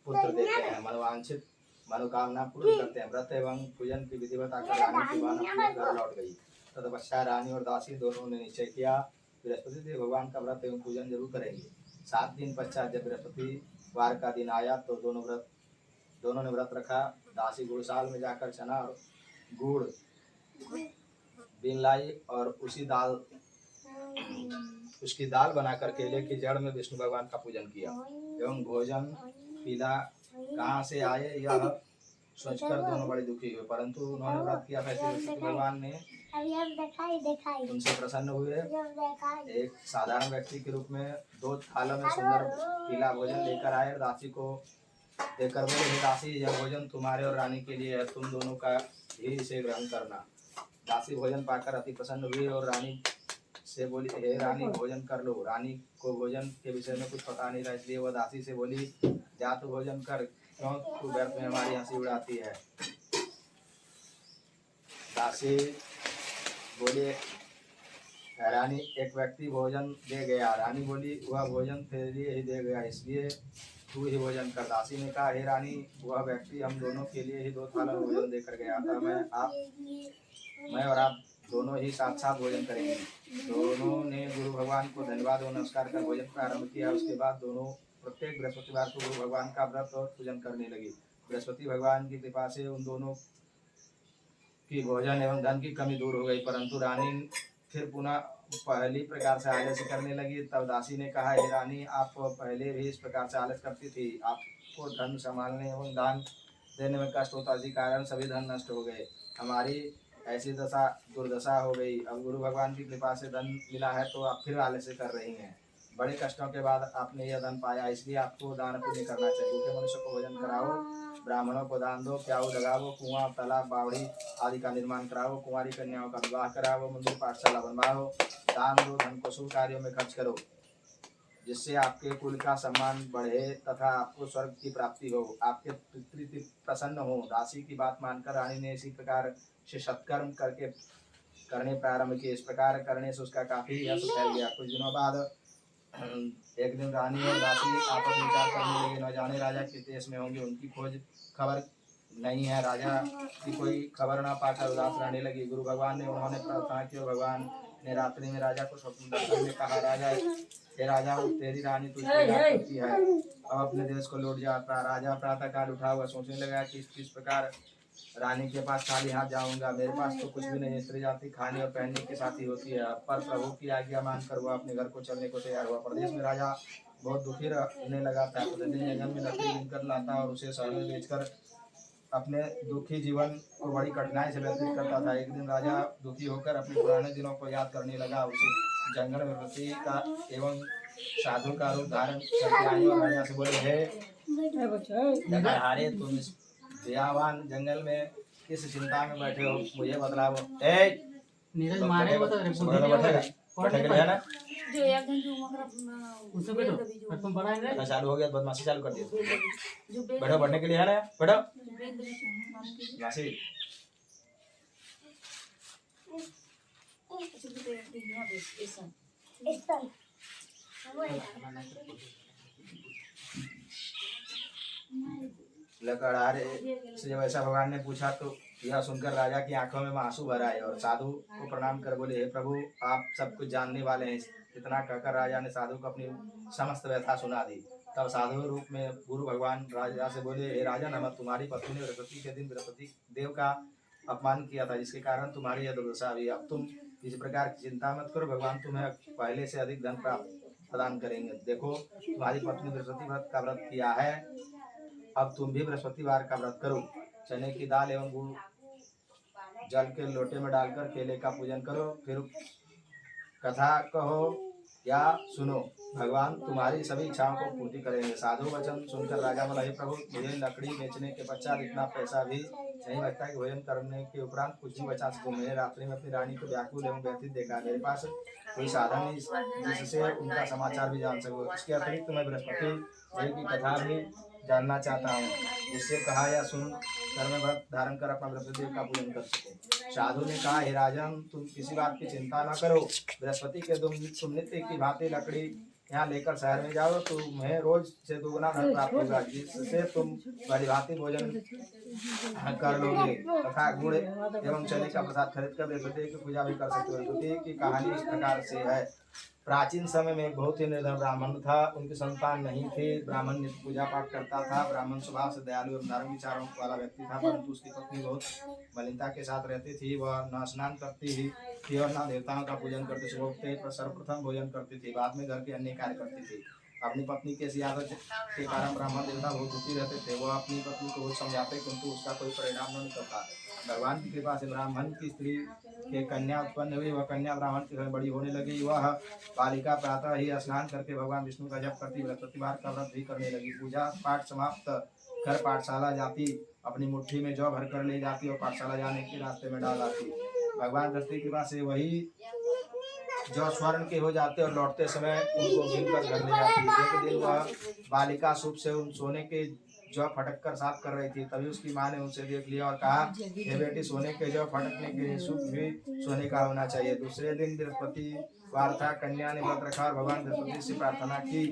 पुत्र देते हैं, मनोवांछित मनोकामना पूर्ण करते हैं। व्रत एवं पूजन की विधि बताकर रानी की बहन अपने घर लौट गई। तत्पश्चात रानी और दासी दोनों ने निश्चय किया बृहस्पति देव भगवान का व्रत एवं पूजन जरूर करेंगे। 7 दिन पश्चात जब बृहस्पतिवार का दिन आया तो दोनों ने व्रत रखा। दासी गुड़साल में जाकर चना और गुड़ बीन लाई और उसकी दाल बनाकर केले की जड़ में विष्णु भगवान का पूजन किया एवं भोजन पीला कहाँ से आए यह सोचकर दोनों बड़े दुखी हुए, परंतु उन्होंने व्रत किया था इसलिए बृहस्पति भगवान ने उनसे प्रसन्न हुए। एक साधारण व्यक्ति के रूप में 2 थालों में सुंदर पीला भोजन लेकर आए और दासी को देकर बोले, हे दासी, यह भोजन तुम्हारे और रानी के लिए है, तुम दोनों का ही इसे ग्रहण करना। दासी भोजन पाकर अति प्रसन्न हुई और रानी से बोली, हे रानी, भोजन कर लो। रानी को भोजन के विषय में कुछ पता नहीं था, इसलिए वह दासी से बोली, जा तू भोजन कर, क्यों तू व्यर्थ में हमारी हंसी उड़ाती है। दासी बोले, रानी, एक व्यक्ति भोजन दे गया। रानी बोली, वह भोजन तेरे लिए ही दे गया, इसलिए तू ही भोजन कर। दासी ने कहा, हे रानी, वह व्यक्ति हम दोनों के लिए ही 2 थाला भोजन देकर गया था। मैं और आप दोनों ही साथ साथ भोजन करेंगे। दोनों ने गुरु भगवान को धन्यवाद और नमस्कार कर भोजन प्रारंभ किया। उसके बाद दोनों प्रत्येक बृहस्पतिवार को गुरु भगवान का व्रत और पूजन करने लगी। बृहस्पति भगवान की कृपा से उन दोनों की भोजन एवं धन की कमी दूर हो गई, परंतु रानी फिर पुनः पहली प्रकार से आलस्य करने लगी। तब दासी ने कहा, हे रानी, आप पहले भी इस प्रकार से आलस्य करती थी। आपको धन संभालने एवं दान देने में कष्ट होता, इसी कारण सभी धन नष्ट हो गए। हमारी ऐसी दुर्दशा हो गई। अब गुरु भगवान की कृपा से धन मिला है तो आप फिर आलस्य कर रही हैं। बड़े कष्टों के बाद आपने यह धन पाया, इसलिए आपको दान पुण्य करना चाहिए। भूखे मनुष्य को भोजन कराओ, ब्राह्मणों को दान दो, प्याऊ लगाओ, कुआं, तालाब, बावड़ी आदि का निर्माण कराओ, कुंवारी कन्याओं का विवाह कराओ, मंदिर पाठशाला बनवाओ, दान दो, धन को शुभ कार्यों में खर्च करो, जिससे आपके कुल का सम्मान बढ़े तथा आपको स्वर्ग की प्राप्ति हो, आपके पितृ प्रसन्न हो। दासी की बात मानकर रानी ने इसी प्रकार से सत्कर्म करने प्रारंभ किए। इस प्रकार करने से उसका काफी यश फैल गया। कुछ दिनों बाद एक दिन रानी और दासी आपस में विचार करने लगे, न जाने राजा किस देश में होंगे, उनकी खोज खबर नहीं है। राजा की कोई खबर ना पाकर उदास रहने लगी। गुरु भगवान ने उन्होंने प्रार्थना की और भगवान ने रात्रि में राजा को स्वप्न दर्शन में कहा, राजा तेरी रानी तुझको याद करती है, अब अपने देश को लौट जा। राजा प्रातः काल उठा हुआ सोचने लगा कि किस प्रकार रानी के पास खाली हाथ जाऊंगा, मेरे पास तो कुछ भी नहीं। स्त्री जाति खाने और पहनने के साथ ही होती है। पर प्रभु की आज्ञा मानकर वह अपने घर को चलने को तैयार हुआ। प्रदेश में राजा बहुत दुखी रहने लगा था। प्रतिदिन जंगल में लकड़ी बीनकर लाता और उसे शहर में बेचकर अपने दुखी जीवन को बड़ी कठिनाई से व्यतीत करता था। एक दिन राजा दुखी होकर अपने पुराने दिनों को याद करने लगा। उसे जंगल में वृत्ति का एवं साधु का रूप धारण करके आई और राजा से बोले, हे हारे, तुम इस दयावान जंगल में किस चिंता में बैठे हो, मुझे बतलाओ। नीरज मारे वो तो बैठेगा ना, जो एक दिन जो मगर उससे बैठो और तुम बड़ा है चालू हो गया, बदमाशी चालू कर दिया। जो बैठो, बैठने के लिए है ना, बैठो। बदमाशी लकड़हारे से जब ऐसा भगवान ने पूछा तो यह सुनकर राजा की आंखों में आंसू भर आए और साधु को प्रणाम कर बोले, हे प्रभु, आप सब कुछ जानने वाले हैं। इतना कहकर राजा ने साधु को अपनी समस्त व्यथा सुना दी। तब साधु रूप में गुरु भगवान राजा से बोले, हे राजन, हम तुम्हारी पत्नी ने बृहस्पति के दिन बृहस्पति देव का अपमान किया था, जिसके कारण तुम्हारी यह दुर्दशा हुई। अब तुम इस प्रकार की चिंता मत करो, भगवान तुम्हें पहले से अधिक धन प्रदान करेंगे। देखो, तुम्हारी पत्नी बृहस्पति व्रत का व्रत किया है, अब तुम भी बृहस्पतिवार का व्रत करो। चने की दाल एवं गुड़ जल के लोटे में डालकर केले का पूजन करो, फिर कथा कहो या सुनो, भगवान तुम्हारी सभी इच्छाओं को पूर्ति करेंगे। साधु वचन सुनकर राजा बोला, हे प्रभु, मुझे लकड़ी बेचने के पश्चात इतना पैसा भी नहीं बचता कि भोजन करने के उपरांत कुछ भी बचा सकूं। मैंने रात्रि में अपनी रानी को व्याकुल एवं व्यथित देखा। मेरे पास कोई साधन नहीं जिससे उनका समाचार भी जान सकूं। इसके अतिरिक्त मैं बृहस्पति देव की कथा भी जानना चाहता हूँ, जिससे कहा या सुन कर मैं व्रत धारण कर अपना बृहस्पति देव का पूजन कर सकूं। साधु ने कहा, हे राजन, तुम किसी बात की चिंता न करो। बृहस्पति के तुम नित्य की भांति लकड़ी यहाँ लेकर शहर में जाओ, तुम्हें रोज से दुगुना धन प्राप्त होगा, जिससे तुम भली भांति भोजन कर लोगे तथा गुड़ एवं चने का प्रसाद खरीद कर बृहस्पति की पूजा भी कर सकते हो। बृहस्पति की कहानी इस प्रकार से है। प्राचीन समय में एक बहुत ही निर्धन ब्राह्मण था। उनकी संतान नहीं थी। ब्राह्मण नित्य पूजा पाठ करता था। ब्राह्मण स्वभाव से दयालु एवं धार्मिक विचारों वाला व्यक्ति था, परंतु उसकी पत्नी बहुत मलिनता के साथ रहती थी। वह न स्नान करती थी और न देवताओं का पूजन करती थी। वो सर्वप्रथम भोजन करती थी, बाद में घर के अन्य कार्य करती थी। अपनी पत्नी के इस आदत के कारण ब्राह्मण देवता बहुत दुखी रहते थे। वह अपनी पत्नी को बहुत समझाते किंतु उसका कोई परिणाम नहीं निकलता। भगवान की कृपा से ब्राह्मण की स्त्री के कन्या उत्पन्न हुई। वह कन्या ब्राह्मण के घर बड़ी होने लगी। वह बालिका प्रातः ही स्नान करके भगवान विष्णु का जप करती, बृहस्पतिवार का व्रत भी करने लगी। पूजा पाठ समाप्त कर पाठशाला जाती, अपनी मुट्ठी में जौ भर कर ले जाती और पाठशाला जाने के रास्ते में डाल आती। भगवान दत्त की कृपा से वही जो स्वर्ण के हो जाते और लौटते समय उनको गिनकर घर ले जाती। एक दिन वह बालिका सूप से उन सोने के जौ फटक कर साफ कर रही थी। तभी उसकी माँ ने उनसे देख लिया और कहा, हे बेटी, सोने के जौ फटकने के लिए सूप भी सोने का होना चाहिए। दूसरे दिन बृहस्पतिवार था। कन्या ने व्रत रखा और भगवान बृहस्पति से प्रार्थना की,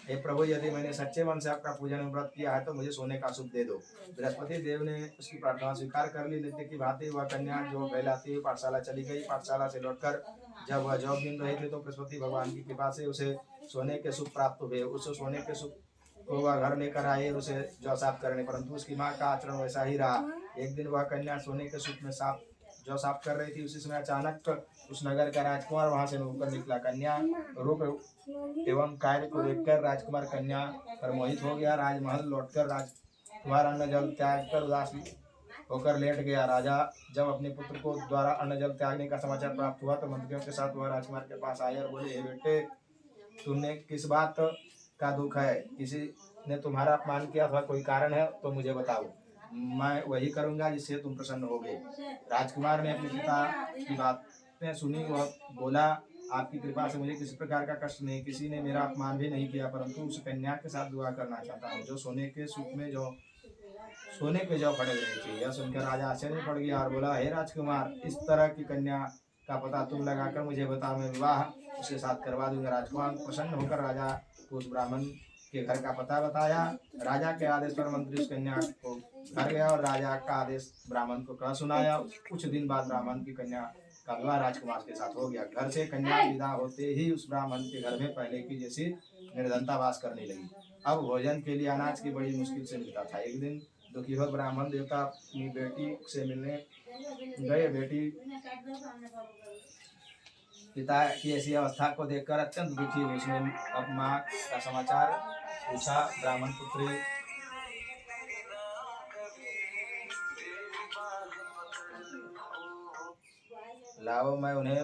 हे प्रभु, यदि मैंने सच्चे मन से आपका पूजन और व्रत किया है तो मुझे सोने का सूप दे दो। बृहस्पति देव ने उसकी प्रार्थना स्वीकार कर ली। नित्य की भांति वह कन्या जो बहलाती हुई पाठशाला चली गई। पाठशाला से लौटकर जब वह जौ गिन रही थी तो बृहस्पति भगवान की कृपा से उसे सोने के सूप प्राप्त हुए। उस सोने के सूप को वह घर लेकर आए और उसे जौ साफ करने, परंतु उसकी माँ का आचरण वैसा ही रहा। एक दिन वह कन्या सोने के सूप में जौ साफ कर रही थी। उसी समय अचानक उस नगर का राजकुमार वहां से होकर निकला। कन्या रूप एवं कार्य को देखकर राजकुमार कन्या पर मोहित हो गया। राजमहल लौटकर राजकुमार अन्न जल त्याग कर उदास होकर लेट गया। राजा जब अपने पुत्र को द्वारा अन्न जल त्यागने का समाचार प्राप्त हुआ तो मंत्रियों के साथ वह राजकुमार के पास आए और बोले, हे बेटे, तुमने किस बात का दुख है? किसी ने तुम्हारा अपमान किया अथवा कोई कारण है तो मुझे बताओ, मैं वही करूंगा जिससे तुम प्रसन्न होगे। राजकुमार ने अपने पिता की बातें सुनी। वह बोला, आपकी कृपा से मुझे किसी प्रकार का कष्ट नहीं, किसी ने मेरा अपमान भी नहीं किया, परंतु उस कन्या के साथ विवाह करना चाहता हूँ जो सोने के सूप में सोने पे जौ फटक रही थी। यह सुनकर राजा आश्चर्य पड़ गया और बोला, हे राजकुमार, इस तरह की कन्या का पता तुम लगाकर मुझे बताओ, मैं विवाह उसके साथ करवा दूंगा। राजकुमार प्रसन्न होकर राजा को उस ब्राह्मण के घर का पता बताया। राजा के आदेश पर मंत्री उस कन्या को घर गया और राजा का आदेश ब्राह्मण को कह सुनाया। कुछ दिन बाद ब्राह्मण की कन्या का विवाह राजकुमार के साथ हो गया। घर से कन्या विदा होते ही उस ब्राह्मण के घर में पहले की जैसी निर्धनता वास करने लगी। अब भोजन के लिए अनाज की बड़ी मुश्किल से मिलता था। एक दिन दुखी हो ब्राह्मण देवता अपनी बेटी से मिलने गए। बेटी पिता की ऐसी अवस्था को देखकर अत्यंत दुखी हुई। उसने अब माँ का समाचार पूछा। ब्राह्मण पुत्री लाओ, मैं उन्हें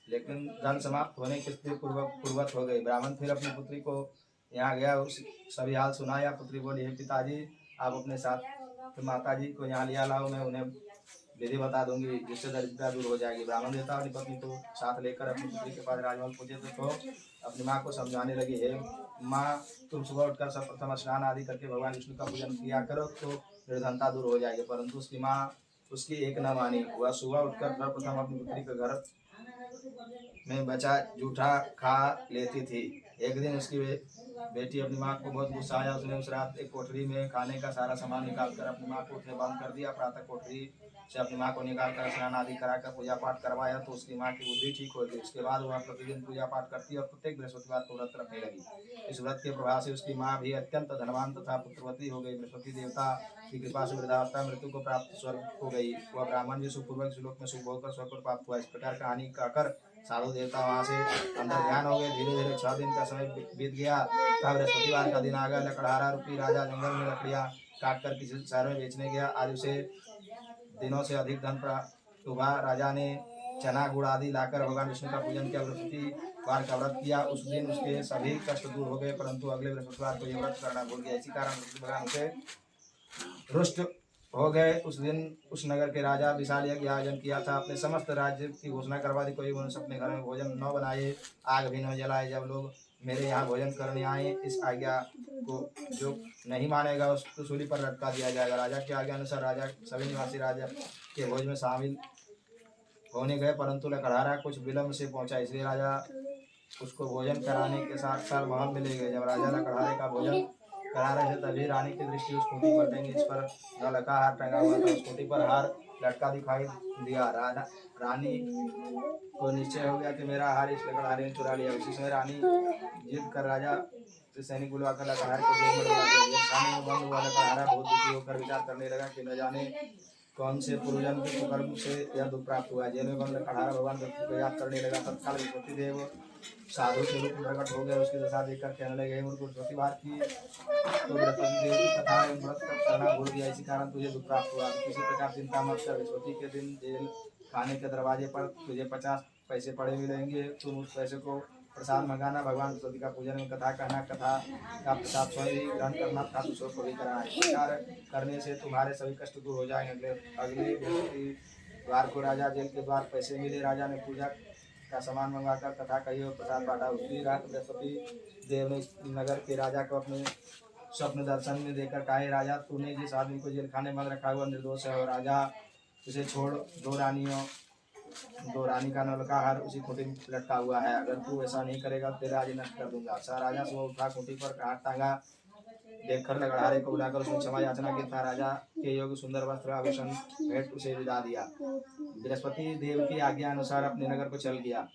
लेकिन धन समाप्त होने के स्थिति पूर्वत हो गई। ब्राह्मण फिर अपनी पुत्री को यहाँ गया, उस सभी हाल सुनाया। पुत्री बोली, हे पिताजी, आप अपने साथ माता जी को यहाँ लिया लाओ, मैं उन्हें विधि बता दूंगी जिससे दरिद्रता दूर हो जाएगी। ब्राह्मण देवता अपनी पत्नी को साथ लेकर अपनी पुत्री के पास राजमहल पहुंचे तो अपनी माँ को समझाने लगी, हे माँ, तुम सुबह उठकर सर्वप्रथम स्नान आदि करके भगवान विष्णु का पूजन किया करो तो निर्धनता दूर हो जाएगी। परंतु उसकी माँ उसकी एक न मानी। वह सुबह उठकर सर्वप्रथम अपनी पुत्री के घर में बचा जूठा खा लेती थी। एक दिन उसकी बेटी अपनी माँ को बहुत गुस्सा आया। उसने उस रात एक कोठरी में खाने का सारा सामान निकालकर अपनी माँ को उसने बंद कर दिया। प्रातः कोठरी से अपनी माँ को निकालकर स्नान आदि कराकर पूजा पाठ करवाया तो उसकी माँ की बुद्धि ठीक हो गई। उसके बाद वह प्रतिदिन पूजा पाठ करती और प्रत्येक बृहस्पतिवार को व्रत रखने लगी। इस व्रत के प्रभाव से उसकी माँ भी अत्यंत धनवान तथा पुत्रवती हो गई। बृहस्पति देवता की कृपा से वृद्धावस्था मृत्यु को प्राप्त स्वर्ग हो गई। वह ब्राह्मण भी सुखपूर्वक श्लोक में सुख भोग कर स्वर्ग को प्राप्त हुआ। इस प्रकार कहानी कहकर साधु देवता वहाँ से अंदर ध्यान हो गए। धीरे धीरे 6 दिन का समय बीत गया। तब बृहस्पतिवार का दिन आ गया। लकड़हारा रूपी राजा जंगल में लकड़ियाँ काट कर किसी शहर में बेचने गया। आज उसे दिनों से अधिक धन प्राप्त हुआ। राजा ने चना गुड़ आदि लाकर भगवान विष्णु का पूजन किया। बृहस्पतिवार का व्रत किया। उस दिन उसके सभी कष्ट दूर हो गए, परंतु अगले बृहस्पतिवार को यह व्रत करना भूल गया। इसी कारण भगवान उसे रुष्ट हो गए। उस दिन उस नगर के राजा विशाल यज्ञ आयोजन किया था। अपने समस्त राज्य की घोषणा करवा दी, कोई मनुष्य अपने घर में भोजन न बनाए, आग भी न जलाए। जब लोग मेरे यहाँ भोजन करने आए, इस आज्ञा को जो नहीं मानेगा उसको सूली पर लटका दिया जाएगा। राजा की आज्ञा अनुसार राजा सभी निवासी राजा के भोज में शामिल होने गए, परंतु लकड़हारा कुछ विलम्ब से पहुंचा, इसलिए राजा उसको भोजन कराने के साथ साथ महल में ले गए। जब राजा लकड़हारे का भोजन करा रहे थे तभी रानी की दृष्टि उस खूंटी पर टंगी, जिस पर नौलखा हार टंगा हुआ था। उस खूंटी पर हार लटका दिखाई दिया। रानी को निश्चय हो गया कि मेरा हार इस लकड़हारे ने चुरा लिया। उसी समय रानी जिद कर राजा से सैनिक बुलवाकर लकड़हारे को जेल में डलवा दिया। जेल खाने में बंद हुआ लकड़हारा बहुत दुखी होकर विचार करने लगा कि न जाने कौन से पूर्वजन्म के कुकर्म से यह दुख प्राप्त हुआ। जेल में बंद कढ़ारा भगवान बृहस्पति को याद करने लगा। तत्काल बृहस्पति देव साधु के रूप में प्रकट हो गए। उसकी दशा देखकर कहने लगे, मुझको बृहस्पति बार की तो बृहस्पति देव की कथा एवं व्रत करना भूल गया, इसी कारण तुझे दुख प्राप्त हुआ। किसी प्रकार चिंता मत कर, बृहस्पति के दिन जेल खाने के दरवाजे पर तुझे 50 पैसे पड़े मिलेंगे। तुम उस पैसे को प्रसाद मंगाना, भगवान बृहस्पति का पूजन में कथा कहना, कथा का प्रसाद स्वयं ही ग्रहण करना तथा दूसरों को भी कराना। इस प्रकार करने से तुम्हारे सभी कष्ट दूर हो जाएंगे। अगले बृहस्पति द्वार को राजा जेल के द्वार पैसे मिले। राजा ने पूजा का सामान मंगवाकर कथा कही और प्रसाद बांटा। उसी रात बृहस्पति देव ने नगर के राजा को अपने स्वप्न दर्शन में देकर कहा, राजा तूने जिस आदमी को जेल खाने में रखा हुआ निर्दोष है और राजा उसे छोड़ दो रानी का नल का हार उसी खूंटी में लटका हुआ है। अगर तू ऐसा नहीं करेगा तेरा आज नष्ट कर दूंगा। राजा सुबह उठा, खूंटी पर हाथ टांगा, देखकर लगड़हारे को बुलाकर उसने क्षमा याचना की था। राजा के योग्य सुंदर वस्त्र आभूषण भेंट उसे विदा दिया। बृहस्पति देव की आज्ञा अनुसार अपने नगर को चल गया।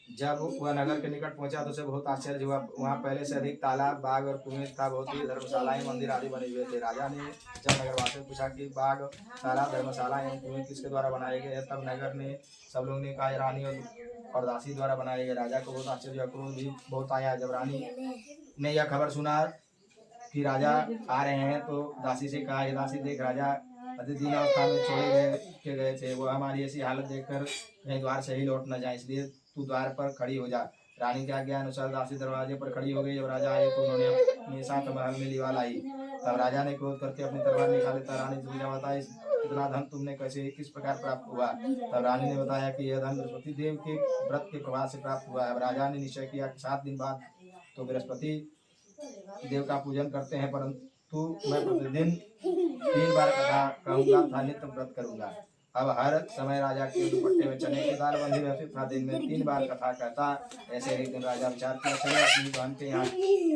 जब वह नगर के निकट पहुंचा तो उसे बहुत आश्चर्य हुआ। वहाँ पहले से अधिक तालाब, बाग और कुएं था। बहुत ही धर्मशालाएं, मंदिर आदि बने हुए थे। राजा ने जब नगरवासियों से पूछा कि बाग, तालाब, धर्मशालाएं एवं कुएं किसके द्वारा बनाए गए हैं, तब नगर ने सब लोगों ने कहा रानी और दासी द्वारा बनाए गए। राजा को बहुत आश्चर्य, क्रोध भी बहुत आया। जब रानी ने यह खबर सुना कि राजा आ रहे हैं तो दासी से कहा, ये दासी देख, राजा अतिदीन अवस्था में छोड़े गए थे। वो हमारी ऐसी हालत देखकर कहीं द्वार से ही लौट न जाए, इसलिए तू द्वार पर खड़ी हो जा। रानी के आज्ञा अनुसार दासी दरवाजे पर खड़ी हो गई। जब राजा आए तो उन्होंने अपने साथ महल में लिवा लाई। तब राजा ने क्रोध करके अपनी तलवार निकाली। तब रानी से बताया, इतना धन तुमने कैसे किस प्रकार प्राप्त हुआ। तब रानी ने बताया कि यह धन बृहस्पति देव के व्रत के प्रभाव से प्राप्त हुआ है। अब राजा ने निश्चय किया कि 7 दिन बाद तो बृहस्पति देव का पूजन करते हैं, परंतु मैं प्रतिदिन 3 बार कथा कहूँगा तथा नित्य व्रत करूँगा। अब हर समय राजा के दुपट्टे में चने की दाल बंधी रहती था। दिन में 3 बार कथा कहता। ऐसे एक दिन राजा विचार किया, चलो अपनी बहन के यहाँ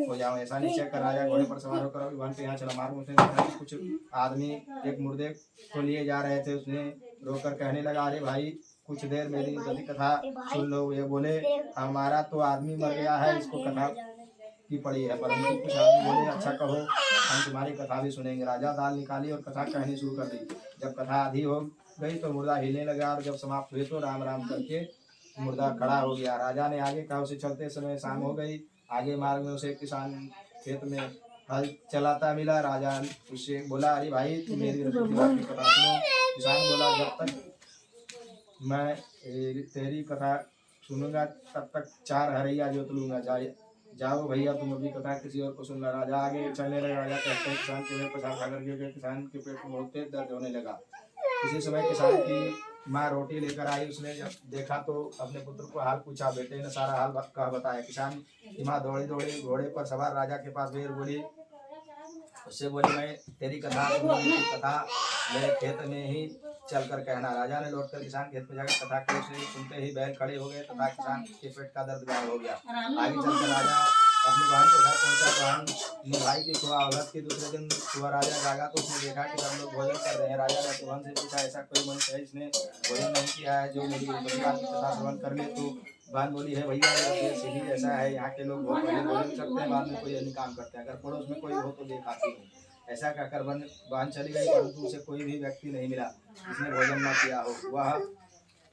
हो जाओ। ऐसा निश्चय कर राजा घोड़े पर सवार होकर अपनी बहन के यहाँ चला। मार्ग में कुछ आदमी एक मुर्दे को लिए जा रहे थे। उसने रोककर कहने लगा, अरे भाई कुछ देर मेरी कथा सुन लो। ये बोले, हमारा तो आदमी मर गया है, इसको कथा की पड़ी है। परंतु कुछ आदमी बोले, अच्छा कहो, हम तुम्हारी कथा भी सुनेंगे। राजा दाल निकाली और कथा कहनी शुरू कर दी। जब कथा आधी हो गई तो मुर्दा हिलने लगा और जब समाप्त हुए तो राम राम करके मुर्दा खड़ा हो गया। राजा ने आगे कहा। उसे चलते समय शाम हो गई। आगे मार्ग में उसे किसान खेत में हल चलाता मिला। राजा उससे बोला, अरे भाई तुम मेरी बृहस्पति की कथा सुनो। किसान बोला, जब तक मैं तेरी कथा सुनूंगा तब तक 4 हरैया जोत लूंगा। जाओ भैया, तुम अभी कथा किसी और को सुनना। राजा आगे चलने लगा। राजा कहते हैं, किसान के पछाड़ खाकर गिर गए। किसान के पेट में बहुत तेज दर्द होने लगा। इसी समय किसान की माँ रोटी लेकर आई। उसने जब देखा तो अपने पुत्र को हाल पूछा। बेटे ने सारा हाल कह बताया। किसान की माँ दौड़ी दौड़ी घोड़े पर सवार राजा के पास गई। बोली, उससे बोली, मैं तेरी कथा मेरे खेत में ही चलकर कहना। राजा ने लौटकर किसान खेत में जाकर कथा की। उसे सुनते ही बैल खड़े हो गए तथा किसान के पेट का दर्द गायब हो गया। आगे चलकर राजा अपनी बहन के घर पहुंचा। बहन ने भाई की सुबह औरत के दूसरे दिन सुबह राजा जागा तो उसने देखा कि सब लोग भोजन कर रहे हैं। राजा ने अपनी बहन से पूछा, ऐसा कोई मनुष्य है जिसने भोजन नहीं किया है, जो मेरी बृहस्पति की कथा श्रवण कर ले। तो बहन बोली, है भैया, यह सीधी ऐसा है, यहाँ के लोग बहुत पहले भोजन करते हैं, बाद में कोई अन्य काम करते हैं। अगर पड़ोस में कोई हो तो देखाती हूँ। ऐसा कहकर बहन चली गई, परंतु उसे कोई भी व्यक्ति नहीं मिला जिसने भोजन न किया हो। वह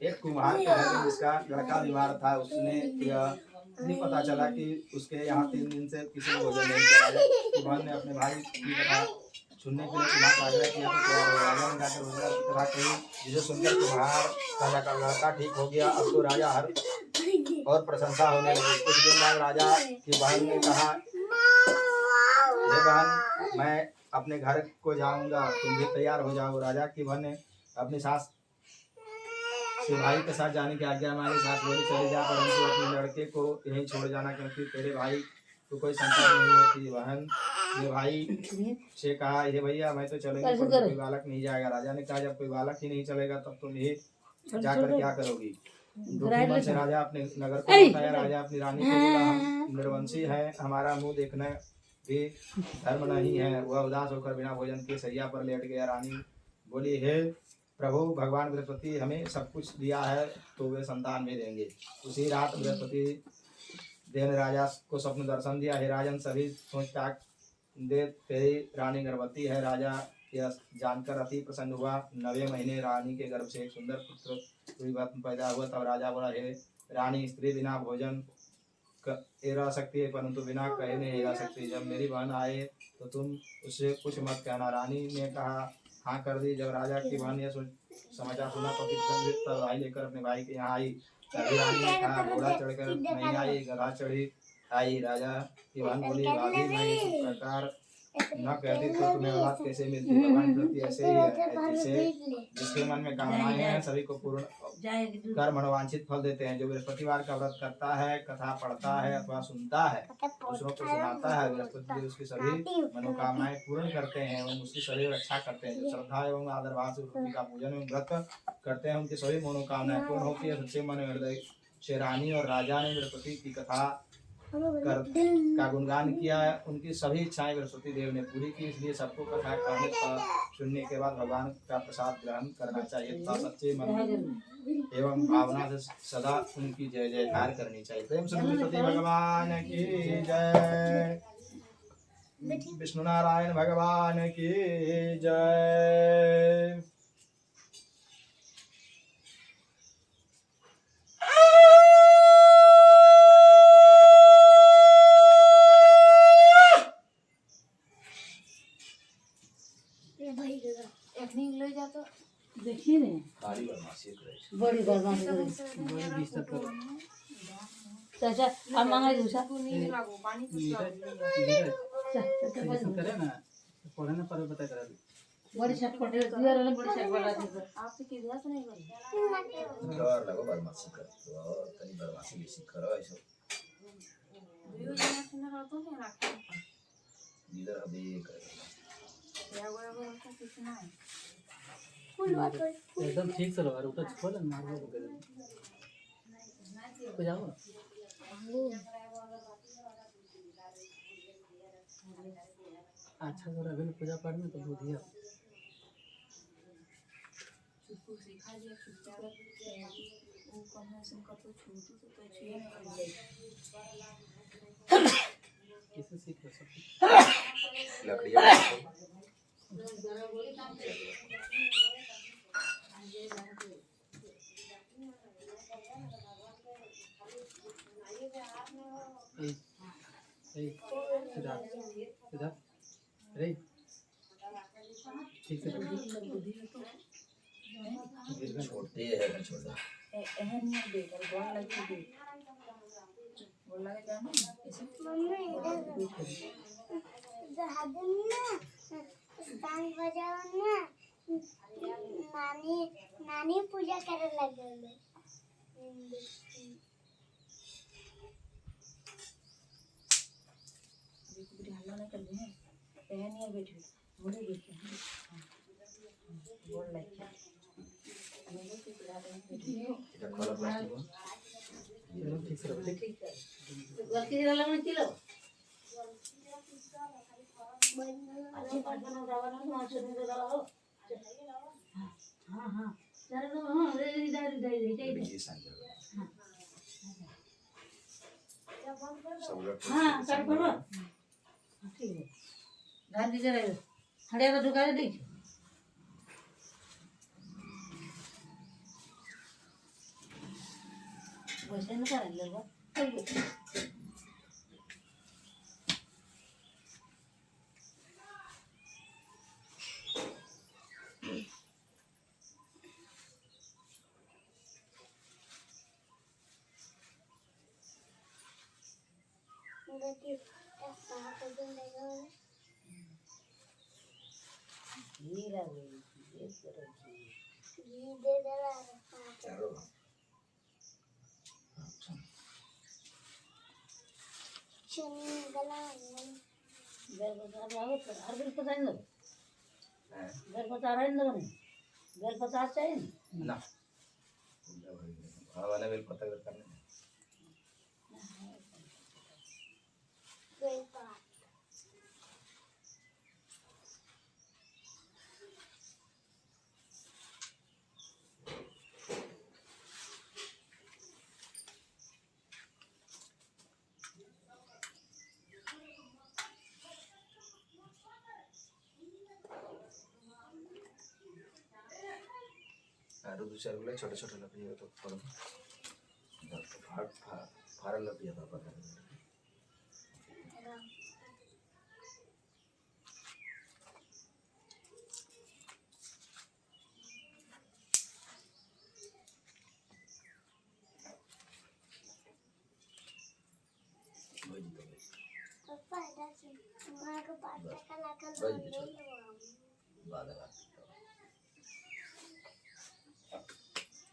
एक कुम्हार के घर में जिसका लड़का बीमार था, उसने यह नहीं पता चला कि उसके यहाँ 3 दिन से किसी ने भोजन नहीं किया। बहन ने अपने भाई की कथा सुनने के लिए कुम्हार का आग्रह किया तो राजा ने जाकर उसकी कथा कही, जिसे सुनकर कुम्हार का लड़का ठीक हो गया। अब तो राजा हर और प्रशंसा होने लगी। कुछ दिन बाद राजा की बहन ने कहा, हे बहन, मैं अपने घर को जाऊंगा, तुम भी तैयार हो जाओ। राजा की बहन ने अपनी सास से भाई के साथ जाने की आज्ञा मांगी। सास बोली, चले जा, परंतु अपने लड़के को यहीं छोड़ जाना, क्योंकि तेरे भाई को कोई संतान नहीं होती। बहन ने भाई से कहा, हे भैया, मैं तो चलेंगे, कोई बालक नहीं जाएगा। राजा ने कहा, जब कोई बालक ही नहीं चलेगा तब तुम ये जाकर क्या करोगी। दुखी मन से राजा अपने नगर को बताया। राजा अपनी रानी को बोला, हम निर्वंशी हैं, हमारा मुंह देखना भी धर्म नहीं है। वह उदास होकर बिना भोजन के सैया पर लेट गया। रानी बोली, हे प्रभु, भगवान बृहस्पति हमें सब कुछ दिया है तो वे संतान भी देंगे। उसी रात बृहस्पति देव ने राजा को स्वप्न दर्शन दिया। हे राजन, सभी सोच त्याग दे, तेरी रानी गर्भवती है। राजा यह जानकर अति प्रसन्न हुआ। 9वें महीने रानी के गर्भ से एक सुंदर पुत्र पैदा हुआ। तब राजा बोला, हे रानी, स्त्री बिना भोजन रह सकती है, परंतु बिना कहे नहीं रह सकती। जब मेरी बहन आए तो तुम उससे कुछ मत कहना। रानी ने कहा, हाँ कर दी। जब राजा की बहन यह समाचार सुना तो तब भाई लेकर अपने भाई के यहाँ आई। तभी रानी ने कहा, घोड़ा चढ़कर नहीं आई, गधा चढ़ी आई। राजा की बहन बोली, भाभी मैं इस प्रकार न कहती तो तुम्हें औलाद कैसे मिलती। भगवान प्रति ऐसे ही है, जिसके मन में कामनाएं हैं सभी को पूर्ण कर मनोवांछित फल देते हैं। जो बृहस्पतिवार का व्रत करता है, कथा पढ़ता है अथवा सुनता है, दूसरों को सुनाता है, बृहस्पति देव उसकी सभी मनोकामनाएं पूर्ण करते हैं एवं उसकी सभी रक्षा करते हैं। जो श्रद्धा एवं आदर भाव से उनकी का पूजन एवं व्रत करते हैं, उनकी सभी मनोकामनाएं पूर्ण होती है। सच्चे मन हृदय से रानी और राजा ने बृहस्पति की कथा का गुणगान किया। उनकी सभी इच्छाएं बृहस्पति देव ने पूरी की। इसलिए सबको कथा कहने का सुनने के बाद भगवान का प्रसाद ग्रहण करना चाहिए तथा सच्चे मन एवं भावना से सदा उनकी जय जयकार करनी चाहिए। प्रेम से बृहस्पति भगवान की जय, विष्णु नारायण भगवान की जय। एखनी ले जा तो देखिए ने बड़ी बदमाशी करे। बड़ी बदमाशी करे। बड़ी दिक्कत कर चाचा अब मांगा दूसरा तू नहीं लागो पानी कुछ ऐसा करे ना, पढ़े ना पर बता करा दे। बड़ी शक पड़े दिया रे, बड़ी शक पड़ा थी। आपसे की दिया नहीं बनी डर लगो बदमाशी कर, तो तनी बदमाशी बेसी करो ऐसे। वीडियो जना सुना रहतो है ना इधर अभी करे या वो का कुछ ना है एकदम ठीक से रहो, उठा छोड़ ना मार दो करे तो जाओ। अच्छा जरा अभी पूजा पाठ में तो बुधिया उसको सिखा दिया चुपचाप वो कन्वेंशन का तो छूटू तो छुए नहीं किसे सीख लो सब लकड़ियाँ सीधा सीधा रे ठीक से छोड़ते हैं छोड़ एहन नहीं दे कर बोल लगी दे बोल लगे जाना ऐसे मम्मी जहादन ना टांग बजाओ ना, नानी नानी पूजा करे लगे। बिल्कुल हल्ला नहीं कर दे एहन नहीं बैठी मुझे बैठी बोल लगी मुझे की पूरा नहीं बैठी इधर खोला प्लास्टिक को एकदम ठीक से रहो। ठीक है गलती से लगा किलो अच्छी बात बना रहा ना मां से दे रहा हो। हां हां चलो हां दे ये सांझ सब लोग हां कर करो ठीक है घर दीजिए रे हड़े तो ढुका दे वैसे न कर ले वो देखिए ऐसा तो दिन देगा ये लगे ये करो ये दे दे रहा चारों चुनी गला घर बता रहा तो हर दिन पता नहीं घर बता रहा है ना घर बता चाहिए ना वाला बेल पता करने कोई बात आरो दुसऱ्या गुला छोटे छोटे लकड़ी तो पड़ो तो फार लकड़ी था पता नहीं पप्पा ऐसे मां को बात कला भाई बिचो बादल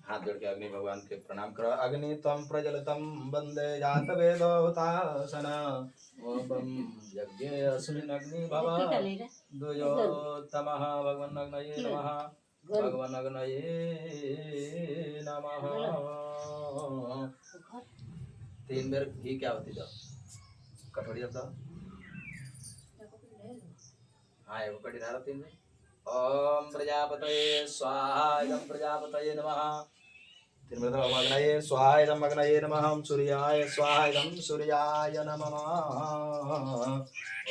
हाथ जोड़ के अग्नि भगवान के प्रणाम करो। अग्नि तम प्रज्वलितम वंदे जात वेदोतासन ओम यज्ञ अस्मिन् अग्नि भव द्वयोतमः भगवान अग्नये नमः भगवान अग्नये नमः। 3 बार घी क्या होती जाओ कटोरी अब हाँ एक कटी धारा 3 बार। ओम प्रजापतये स्वाहा इदं प्रजापतये नमः 3 बार ओम अग्नये स्वाहा इदं अग्नये नमः ओम सूर्याय स्वाहा इदं सूर्याय नमः।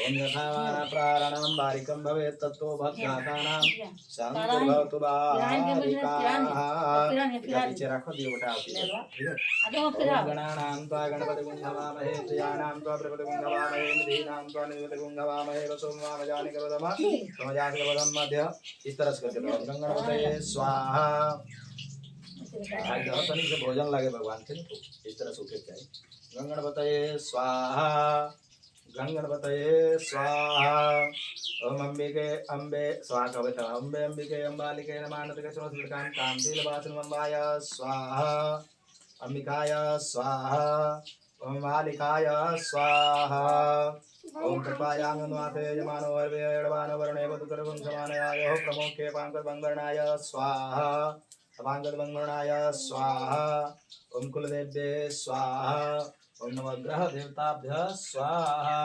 ओम यथा प्राणानां बारिकं भवेत् तत्तो भक्तानां शान्तिर्भवतु बारिकाः। पीछे रखो दियो बेटा ठीक है। ओम गणानां त्वा गणपतिगुं हवामहे प्रियाणां त्वा प्रपतिगुं हवामहे निधीनां त्वा निधीपतिगुं हवामहे वसुं वामजानि कवदम समजासि कवदम मध्य। इस तरह से करके ओम गणपतये स्वाहा। भाई जाओ तनिक से भोजन लागे भगवान के तो इस तरह से उठे चाहिए। गणपतये स्वाहा गणपतये स्वाहा। ओम अंबिके अम्बे स्वाहा कविता अम्बे अंबिके अम्बालिके नमानते सर्वसुरकां कांतिलवासिनं अम्बाय स्वाहा अंबिकाय स्वाहा ओम मालिकाय स्वाहा। ओम कृपायाङ्गन्वाते यजमानो वर्वेणवानो वरुणे वधुकरगुं समानयायो प्रमुखे पाङ्कद्वङ्गर्णाय स्वाहा पाङ्कद्वङ्गर्णाय स्वाहा। ओम कुलदेव्ये स्वाहा ओम नवग्रह देवताभ्यः स्वाहा।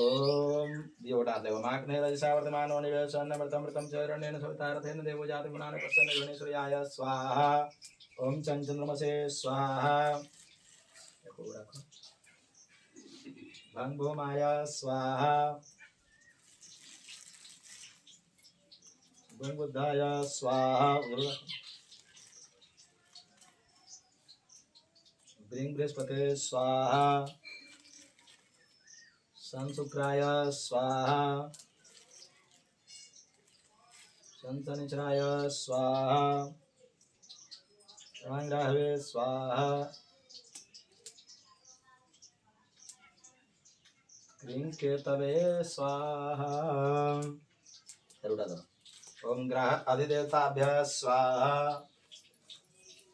ओम दियोटा देवमाग्ने रजसावर्धमानो निवेशन्नमृतमृतं च हिरण्येन सवितारथेन देवो जाति गुणान् प्रसन्न गणेश्वर्याय स्वाहा। ओम चंद्रमसे स्वाहा भंगभूमाय स्वाहा भंगबुद्धाय स्वाहा ब्रिंग बृहस्पते स्वाहा संशुक्राय स्वाहा संशनिचराय स्वाहा राहवे स्वाहा क्रीं केतवे स्वाहा। ओम ग्रह अधिदेवताभ्यः स्वाहा।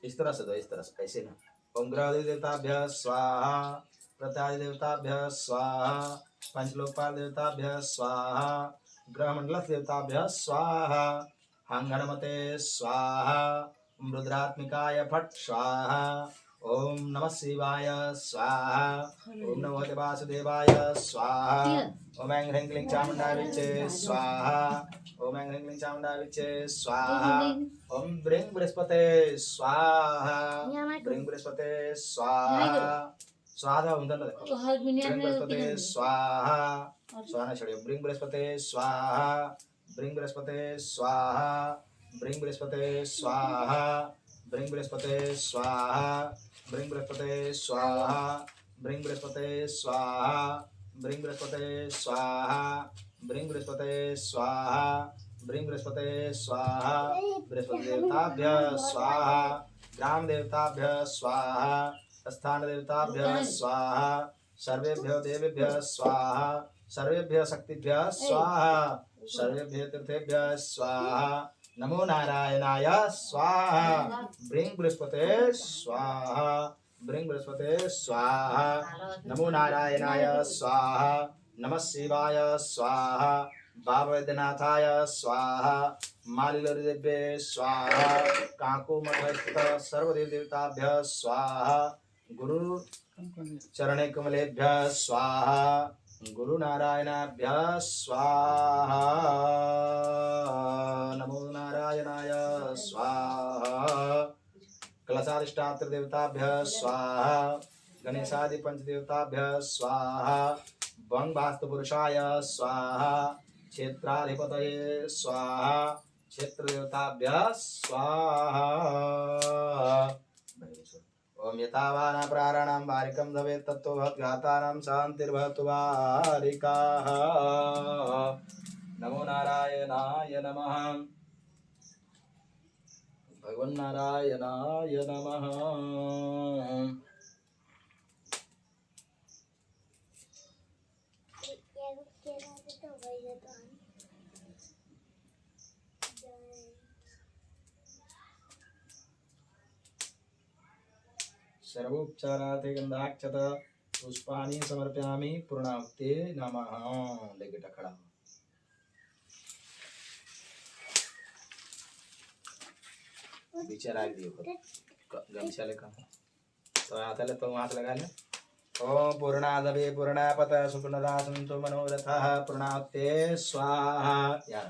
इस तरह से दो इस तरह से ऐसे ना। ओम ग्रह अधिदेवताभ्यः स्वाहा प्रत्यादिदेवताभ्यः स्वाहा पंचलोकपाल देवताभ्यः स्वाहा ग्रहमंडल देवताभ्यः स्वाहा। हंगणमते स्वाहा रुद्रात्मिकाय फट् स्वाहा। ओम नमः शिवाय स्वाहा ओम नमो वासुदेवाय स्वाहा। ओम ऐं ह्रीं क्लीं चामुण्डाय विच्चे स्वाहा ओम ऐं ह्रीं क्लीं चामुण्डाय विच्चे स्वाहा। ओम ब्रिंग बृहस्पते स्वाहा ब्रिंग बृहस्पते स्वाहा स्वाहा उधर ना देखो ब्रिंग बृहस्पते स्वाहा स्वाहा छोड़िए ब्रिंग बृहस्पते स्वाहा ब्रिंग बृहस्पते स्वाहा ब्रिंग बृहस्पते स्वाहा ब्रिंग बृहस्पते स्वाहा ब्रिंग बृहस्पते स्वाहा ब्रिंग बृहस्पते स्वाहा ब्रिंग बृहस्पते स्वाहा ब्रिंग बृहस्पते स्वाहा ब्रिंग बृहस्पते स्वाहा। बृहस्पति देवताभ्यः स्वाहा ग्राम देवताभ्यः स्वाहा स्थान देवताभ्यः स्वाहा सर्वेभ्यो देवेभ्यः स्वाहा सर्वेभ्यः शक्तिभ्यः स्वाहा सर्वेभ्यः तीर्थेभ्यः स्वाहा। नमो नारायणाय स्वाहा ब्रिंग बृहस्पते स्वाहा ब्रिंग बृहस्पते स्वाहा नमो नारायणाय स्वाहा नमः शिवाय स्वाहा बाबा वैद्यनाथाय स्वाहा मालिलदेव्ये स्वाहा काको मठस्थित सर्वदेव देवताभ्यः स्वाहा गुरु चरणे कमलेभ्यः स्वाहा गुरु नारायणाभ्यः स्वाहा नमो नारायणाय स्वाहा। कलशाधिष्ठात्र देवताभ्यः स्वाहा गणेशादि पंचदेवताभ्यः स्वाहा वंग वास्तु पुरुषाय स्वाहा क्षेत्राधिपतये स्वाहा क्षेत्रदेवताभ्यः स्वाहा। ओम यथावाना प्राणानां वारिकं भवेत् तत्तो भवद्घातानां शान्तिर्भवतु वारिकाः। नमो नारायणाय नमः। भगवन्नारायणाय नमः। सर्वोपचारार्थे गंधाक्षत पुष्पाणि समर्पयामि पूर्णाहुते नमः। लेके टकरा बिचारा दियो गमछा लेकर तो हाथ ले तो हाथ लगा ले। ओम पूर्णादवे पूर्णापत सुपूर्णदा सन्तु मनोरथः पूर्णाहुते स्वाहा। यार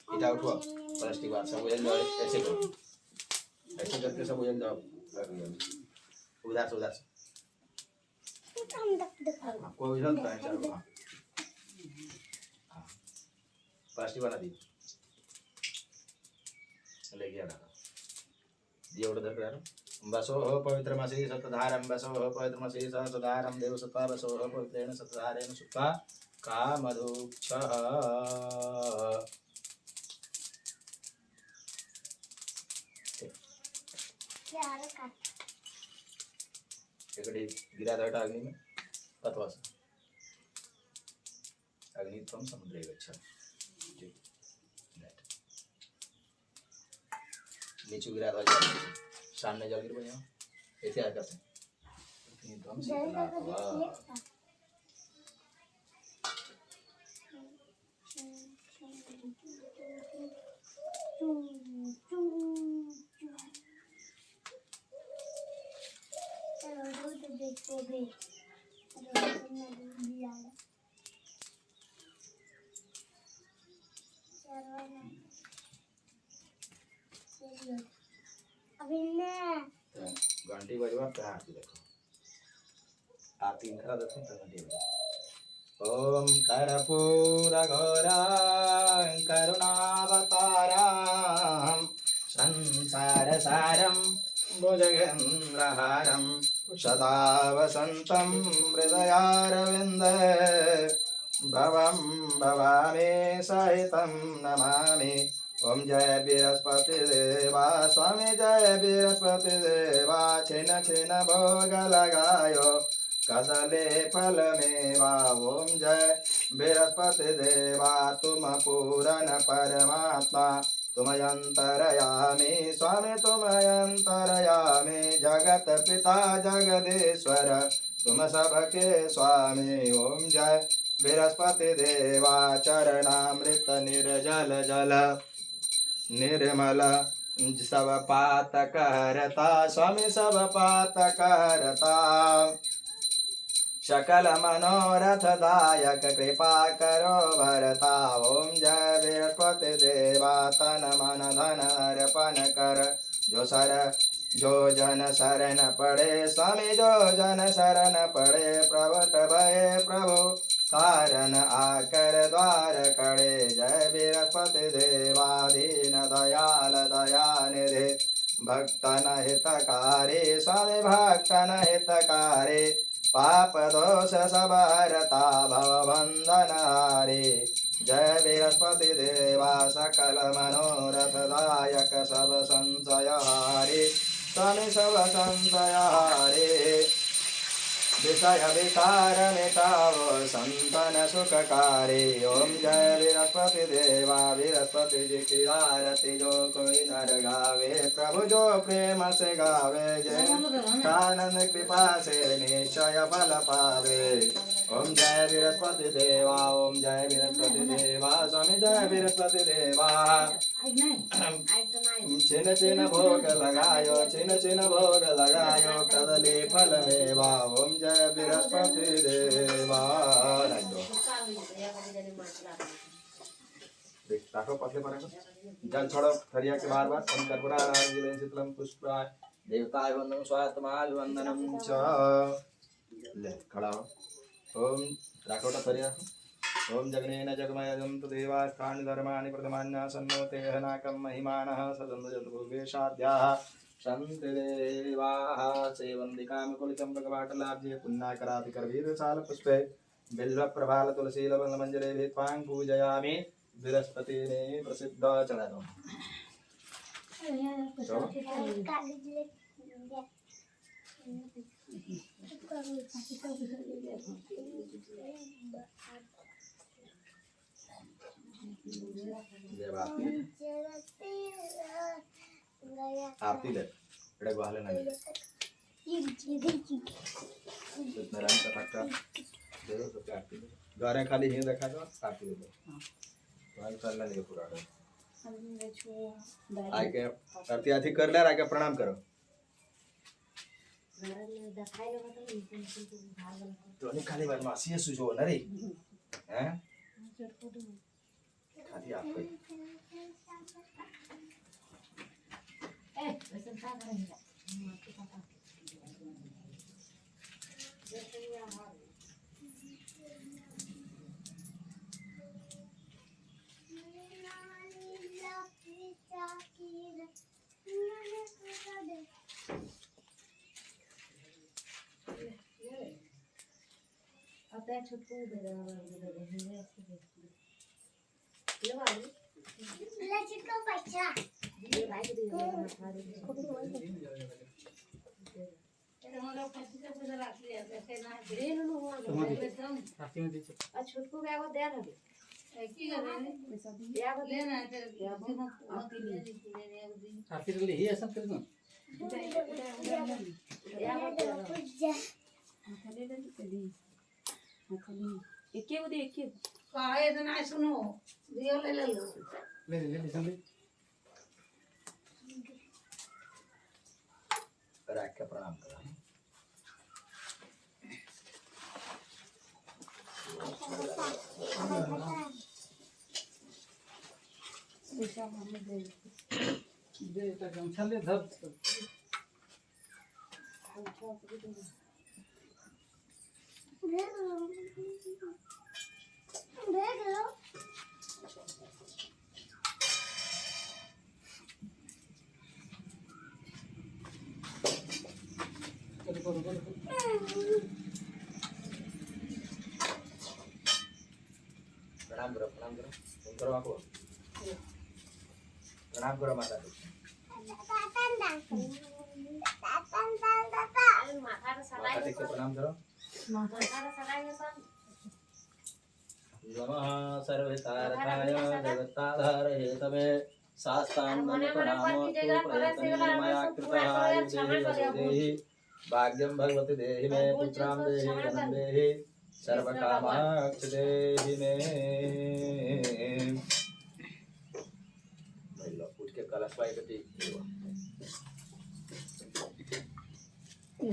इधर उठो प्लास्टिक बात सब उजल जाओ। ऐसे करो ऐसे करके सब उजल जाओ। उधर से उधर से आपको उजलता है चलो। हाँ प्लास्टिक बना दी ले गया ना दिया उधर कर बसो हो पवित्रमसि सतधारं बसो हो पवित्रमसि सतधारं देव सत्वा बसो हो पवित्रेण सतधारेण सुत्वा कामधुक्षः। इकडे गिराधट अग्नि में तत्वास अग्नि त्वं समुद्रे गच्छ। नीचे गिरा ध्वज सामने जल गिर बनिया ऐसे आ करते अग्नि त्वं शीतला। घंटी बजवा पे आरती देखो आरती खरा देखो तो घंटी बजवा। ओम कर्पूर घोरं करुणावतारं संसार सारं भुजगेन्द्रहारं सदा वसन्तं हृदयारविन्दे भवं भवामी सहितं नमामि। ओम जय बृहस्पति देवा स्वामी जय बृहस्पति देवा छिन छिन भोग लगायो कदले फल मेवा। ओम जय बृहस्पति देवा तुम पूरन परमात्मा तुम अंतरयामी स्वामी तुम अंतरयामी जगत पिता जगदीश्वर तुम सबके स्वामी। ओम जय बृहस्पति देवा चरणामृत निर्जल जल निर्मल सब पात करता स्वामी सब पात करता सकल मनोरथ दायक कृपा करो भरता। ओम जय बृहस्पति देवा तन मन धन अर्पण कर जो जन शरण पड़े स्वामी जो जन शरण पड़े प्रवट भय प्रभु कारण आकर द्वार कड़े। जय बृहस्पति देवा दीन दयाल दयानिधि भक्तन हितकारी स्वामी भक्तन हितकारी पाप दोष सब हरता भवबंधन हारी। जय बृहस्पति देवा सकल मनोरथ दायक सब संशय हारी स्वामी सब संशय हारी। विषय विकार मिटावो संतन सुखकारी। ओम जय बृहस्पति देवा बृहस्पति जी की आरती जो कोई नर गावे प्रभु जो प्रेम से गावे जय आनंद कृपा से निश्चय फल पावे। ओम जय बृहस्पति देवा ओम जय बृहस्पति देवा स्वामी जय बृहस्पति देवा। छिन छिन भोग लगायो छिन छिन भोग लगायो कदली फल मेवा। ओम जय बृहस्पति देवा। देखो पतले पर जल छोड़ो थरिया के बार बार कर्पूरा शीतलम पुष्पाय देवताय वंदनम स्वात्माय वंदनम च। ले खड़ा हो। ओम राखोटा तरिया ओम जगनेन जगमयजन्तु देवास्थानि धर्माणि प्रथमान्यासन्नो ते हनाकं महिमानः सदन्तु भुवेशाद्याः शन्ति देवाः सेवन्दिकां कुलितं भगवाटलाब्जे पुण्याकराभिकरवीरसालपुष्पे बिल्वप्रभाल तुलसीलवलमञ्जरे त्वां पूजयामि बृहस्पतिने प्रसिद्ध चढ़ाता हूँ। आरती दे बड़े गुहाले ना दे इतना रंग का फटका दे दो तो आरती दे गारे खाली ही देखा तो आरती दे दो तुम्हारे साल नहीं पूरा आके आरती आती कर ले आके प्रणाम करो तो नहीं खाली बदमाशी है सुझो ना रे हैं खाली आपको राती में दीजिए छोटको क्या वो दे रहे राती ले ही ऐसा कर दो सुनो दियो ले लो ले ले ले ले रख के प्रणाम करो दे तक गमछा ले धर प्रणाम करो तुम करो आपको प्रणाम करो माता जी माता जी को प्रणाम करो नमः सर्वसारथाय जगत्ताधारये तमे शास्त्रांगं प्रणामोऽस्तु प्रयत्नेन मया कृतः देहि भाग्यं भगवति देहि मे पुत्रां देहि धनं देहि सर्वकामाक्ष देहि मे उठ के कलश पाई कटी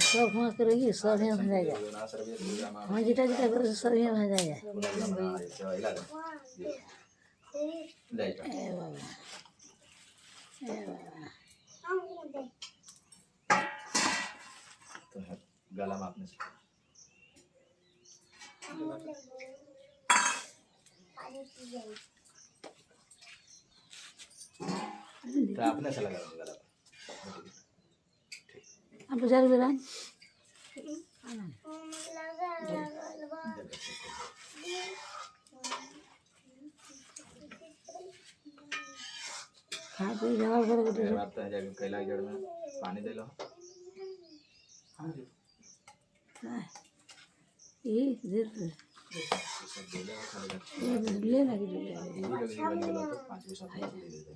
सब वहाँ करेगी सब यहाँ भजा जाए ना सर्वे पूजा हाँ जिटा जिटा करो सब यहाँ भजा जाए ले ए बाबा तो गला मापने से तो आपने से लगा गला अब बुझार बेरा खा पी जमा कर आप तो जाके कैलाश जड़ में पानी दे लो ये देर सब दे लो खाली ले लगी ले जीवन के लो तो 5 पैसा दे देते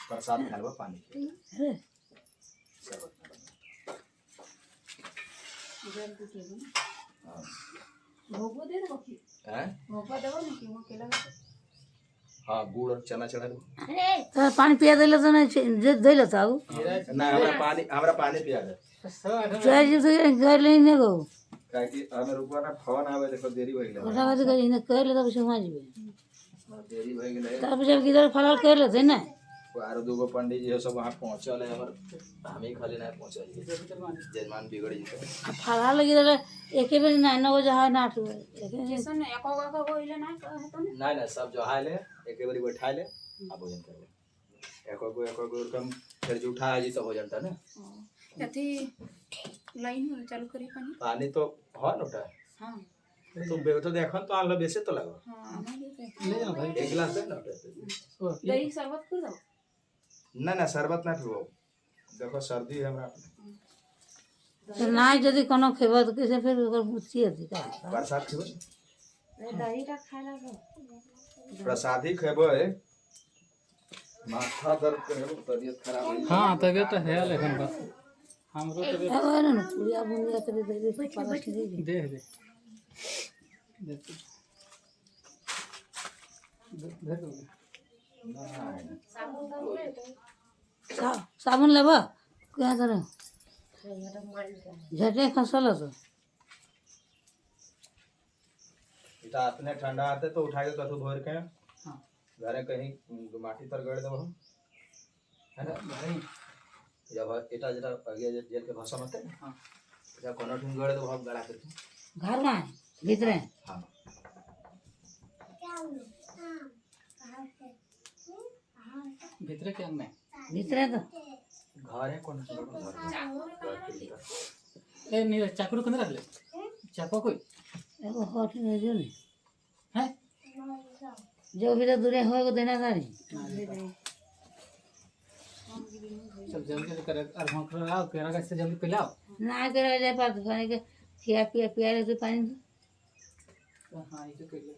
प्रसाद खा पानी अरे हाँ गुड़ और चना चढ़ा दो तो पानी पिया दिले तो नहीं दे लेता हूँ ना हमरा पानी पिया दे चाय जी तो कर ले नहीं गो काहे कि हमें रुकवा ना फोन आवे देखो देरी हो गेल ओटा बात कर इने कर ले तो समझ में देरी हो गेल तब जब किधर फलाल कर लेते ना आरो दूगो पंडित जी सब वहाँ पहुँचल है हमर हम ही खाली नहीं पहुँचल जजमान बिगड़ जेते फला लगी रहे एक बेर ना 9 बजे है ना 8 बजे जैसन एको का होइले ना कहत ना नहीं सब जो हाले एक बारी बैठा ले अब भोजन कर ले एको गो कम फिर जो उठा जी तो भोजन था ना अथी लाइन चालू करी पानी पानी तो है ना उठा हां तो बेटा देखन तो आलो बेसे तो लगो हां ले जाओ भाई एक गिलास दे ना उठा दही शरबत कर दो ना शरबत ना पीबो देखो सर्दी है हमरा तो ना यदि कोनो खेबो तो कैसे फिर ओकर बुच्ची हती का प्रसाद पीबो दही का खाला दो प्रसादी खेबो है माथा दर्द करे तबीयत खराब है हाँ तबीयत तो है लेकिन बस हमरो तबीयत है ना पूरा बुनिया करे दे दे पाला के दे दे दे दे दे साबुन लेबा क्या करे झटे खसल तो इता अपने ठंडा आते तो उठा के कथु भोर के हाँ घरे कहीं माटी पर गड़ देबो है ना भाई जब एटा जेटा आगे जेल के भाषा मत है हाँ जब कोनो ठुन गड़ देबो हम गड़ा के घर में भीतर हां भीतर के अंग में भीतर तो घर है कौन घर ए नीरज चाकू कने रख ले चाकू कोई एगो होठ में जो नहीं है जो भी तो दूरे होएगा देना था सब जल्दी कर और हम कर आओ केरा का से जल्दी पिलाओ ना करे जाए पर खाने के खिया पिया ले तो पानी हाँ ये तो कर ले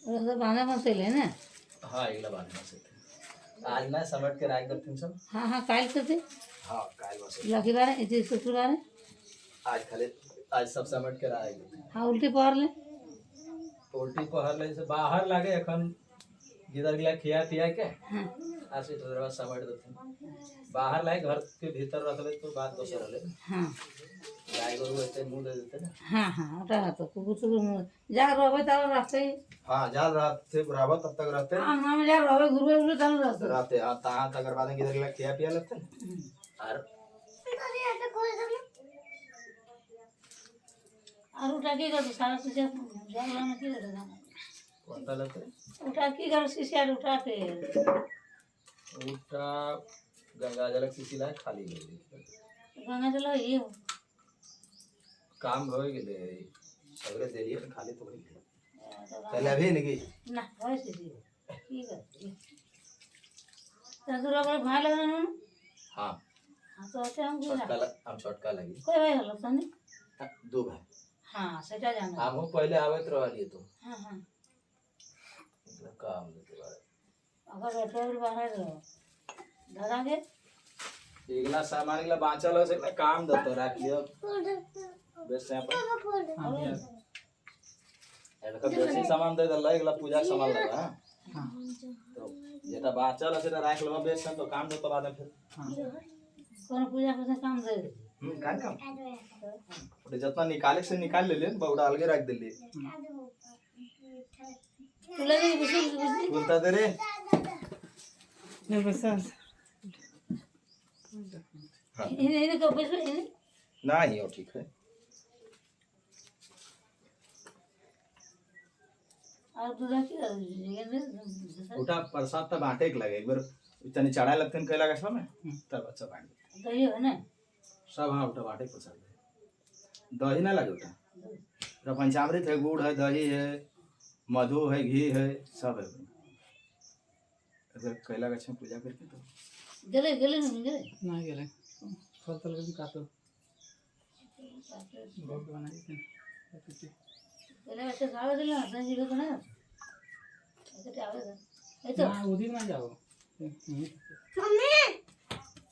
तो बांधा मसेले ना हां एकला बात में से आज ना समझ के राख करथिन सब हाँ हाँ काल करते हां काल बस लकी बार इति शुक्रवार आज खाली आज सब समझ के राख हाँ उल्टी पहर ले उल्टी पहर ले से बाहर लागे एखन गिदर गिला खिया पिया के हाँ आसे तो दरवाजा समेट देथिन बाहर लागे घर के भीतर रखले तो बात दोसर रहले हाँ गाय गोरु ऐसे मुंह दे देते ना हाँ हाँ उठा तो कुकुर सुकुर जा रोबे तब रखते हां जाल रात से बराबर तब तक रहते हाँ हम जा रोबे गुरुवे गुरु तब रखते रहते हां ता तक बाद गिदर गिला खिया पिया लगते और और उठा के कर सारा शीशा जागला में की कर कौन ता लगते उठा की कर शीशा उठा के उठा गंगा जल किसी ला खाली ले ली गंगा चलो ये काम हो गेले सगरे देलिए तो खाली तो होई पहले अभी नहीं ना होय शीशी की कर तदुरा पर भाई लगा ना हां हाँ तो अच्छा हम हम छोटका लगी कोई भाई हलो सनी दो भाई हाँ सेटा जाना हम पहले आवत रहलिए तो हाँ हाँ काम लेते बारे अगर बैठे भी बाहर रहो दादा के एकला सामान एकला बांचल हो से काम दतो राख लियो बेस से अपन हाँ भैया एनका बेसी सामान दे दल्ला एकला पूजा के सामान लगा हां हाँ तो जेटा बांचल से राख लेबा बेस से तो काम दतो बाद में फिर हाँ कौन पूजा के काम दे का काम ओटे जितना निकाले से निकाल ले बौड़ा अलगे रख दे ले तू लगे बिल्कुल बोलता दे रे ये बस इन्हें को पैसे इन्हें नहीं हो ठीक है और दूध की उठा प्रसाद तब बांटे के लगे एक बार इतने चढ़ाए लगते हैं कैला का में तब अच्छा बांट दही है ना सब हाँ उठा बांटे प्रसाद दही ना लगे उठा उठा पंचामृत है गुड़ है दही है मधु है घी है सब है अगर कैला का पूजा करके तो गले गले नहीं गले ना गेले फल तल के भी काटो बहुत बना देते गले ऐसे खावे दिला ना जी को ना ऐसे चावे ये तो ना उदी ना जाओ मैं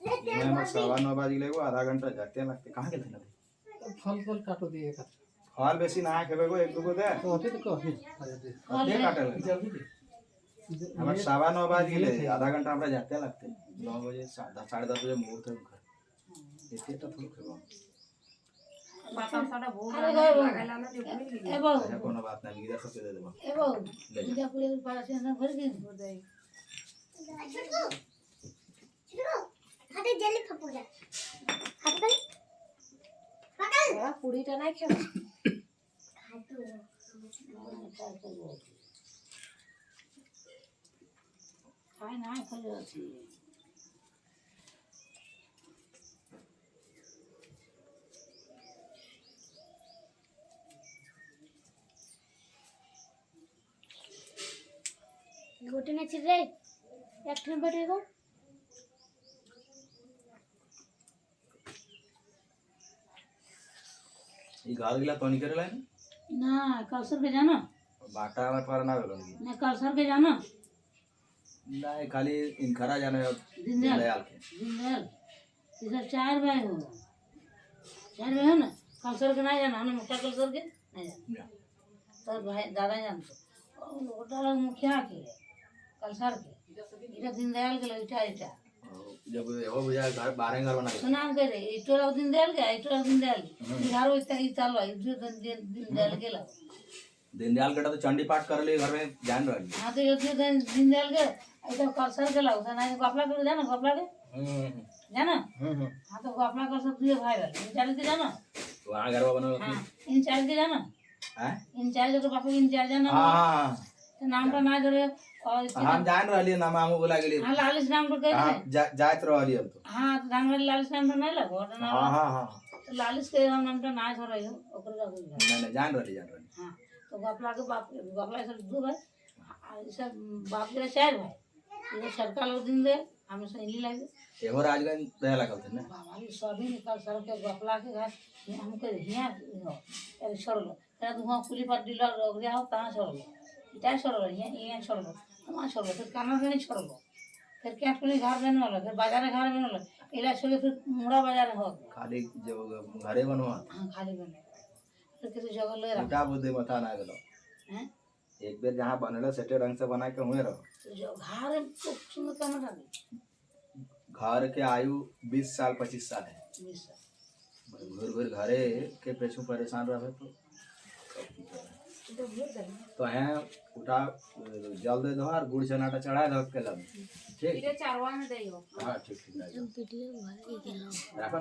9:15 बजे लेगो आधा घंटा जाते लगते कहाँ गेल थे फल फल काटो दिए का फल बेसी ना खेबे गो एक दो गो दे तो होते तो कभी दे काटे लगे जल्दी दे हमारे 9:15 बज गए, आधा घंटा हमरा जाते लगते 9 बजे 10:30 बजे मुहूर्त है घर इतने तो थोड़ा खेबो अरे गए ए बाबू ऐसा कोनो बात नहीं इधर सबके दे देबो ए बाबू इधर पूरे पास से ना भर गई छोटू हाथे जल्दी फपू जा हाथ कर पकड़ পুরিটা নাই খেয়ে खाए ना खाए अच्छी गोटे ना चिर रे एक ठन बैठेगो ई घर गिला तो नहीं करेला ना कलसर के जाना बाटा बटवारा ना भेलोगी ना कलसर के जाना नहीं खाली इनखरा जाने दीनदयाल दयाल के दीनदयाल ये सब 4 भाई हो 4 भाई हो ना कलसर के नहीं जाना हमने मुखिया कलसर के नहीं जाना सब भाई दादा जानते होटल मुखिया के कलसर के इधर दीनदयाल के लइटा इटा जब हो बुझा घर 12 घर बना सुनाम करे इटोला दीनदयाल के इटोला दीनदयाल घर इतना ही चालू है दीनदयाल के ला दीनदयाल के तो चंडी पाठ कर ले घर में जान रही हाँ तो ये दीनदयाल के ऐसा कलसर के लाओ ना गपला के जाना गपला के जाना हाँ तो गपला कर सब दिए भाई वाले इंचार्ज के जाना वहां घर बनो हाँ इंचार्ज के जाना हैं इंचार्ज तो बापू इंचार्ज जाना हां तो नाम का ना करे और हम जान रही नाम हम बोला गेली हाँ लालिश नाम तो कह हां जात रही अब तो हाँ तो धान वाले लालिश नाम तो नहीं लगो हां हां हां तो लालिश के हम नाम तो ना छोड़ रही हो ओकर का नहीं जान रही हाँ तो गपला के बाप गपला सब दो भाई ये सब बाप के 4 भाई ये सरकार लोग दिन दे हमें सही लगे एहो राजगंज दयाला कहते ना बाबा ये सभी निकल सर के गपला के घर हमके हिया हो छोड़ लो तेरा तू वहाँ कुली पर डीलर रोक गया हो कहाँ छोड़ लो इतना छोड़ लो यहाँ छोड़ लो वहाँ छोड़ लो फिर काना नहीं छोड़ लो फिर क्या कुली घर बने वाला फिर बाजार घर बने वाला इला छोड़ फिर मुड़ा बाजार हो खाली जब घरे बनवा हाँ खाली बने फिर किसी जगह ले रहा उल्टा बुद्धि मथा ना गेलो हैं एक बेर जहाँ बनेलो सेटे रंग से बना के हुए रहो तो जो घर को सुन करना चाहिए घर के आयु 20 साल 25 साल है 20 साल घूर घूर घरे के पेछू परेशान रहे तो हैं उठा जल दे दो और गुड़ चनाटा चढ़ा दो के लब ठीक चारवा में दे हो हाँ ठीक ठीक रखो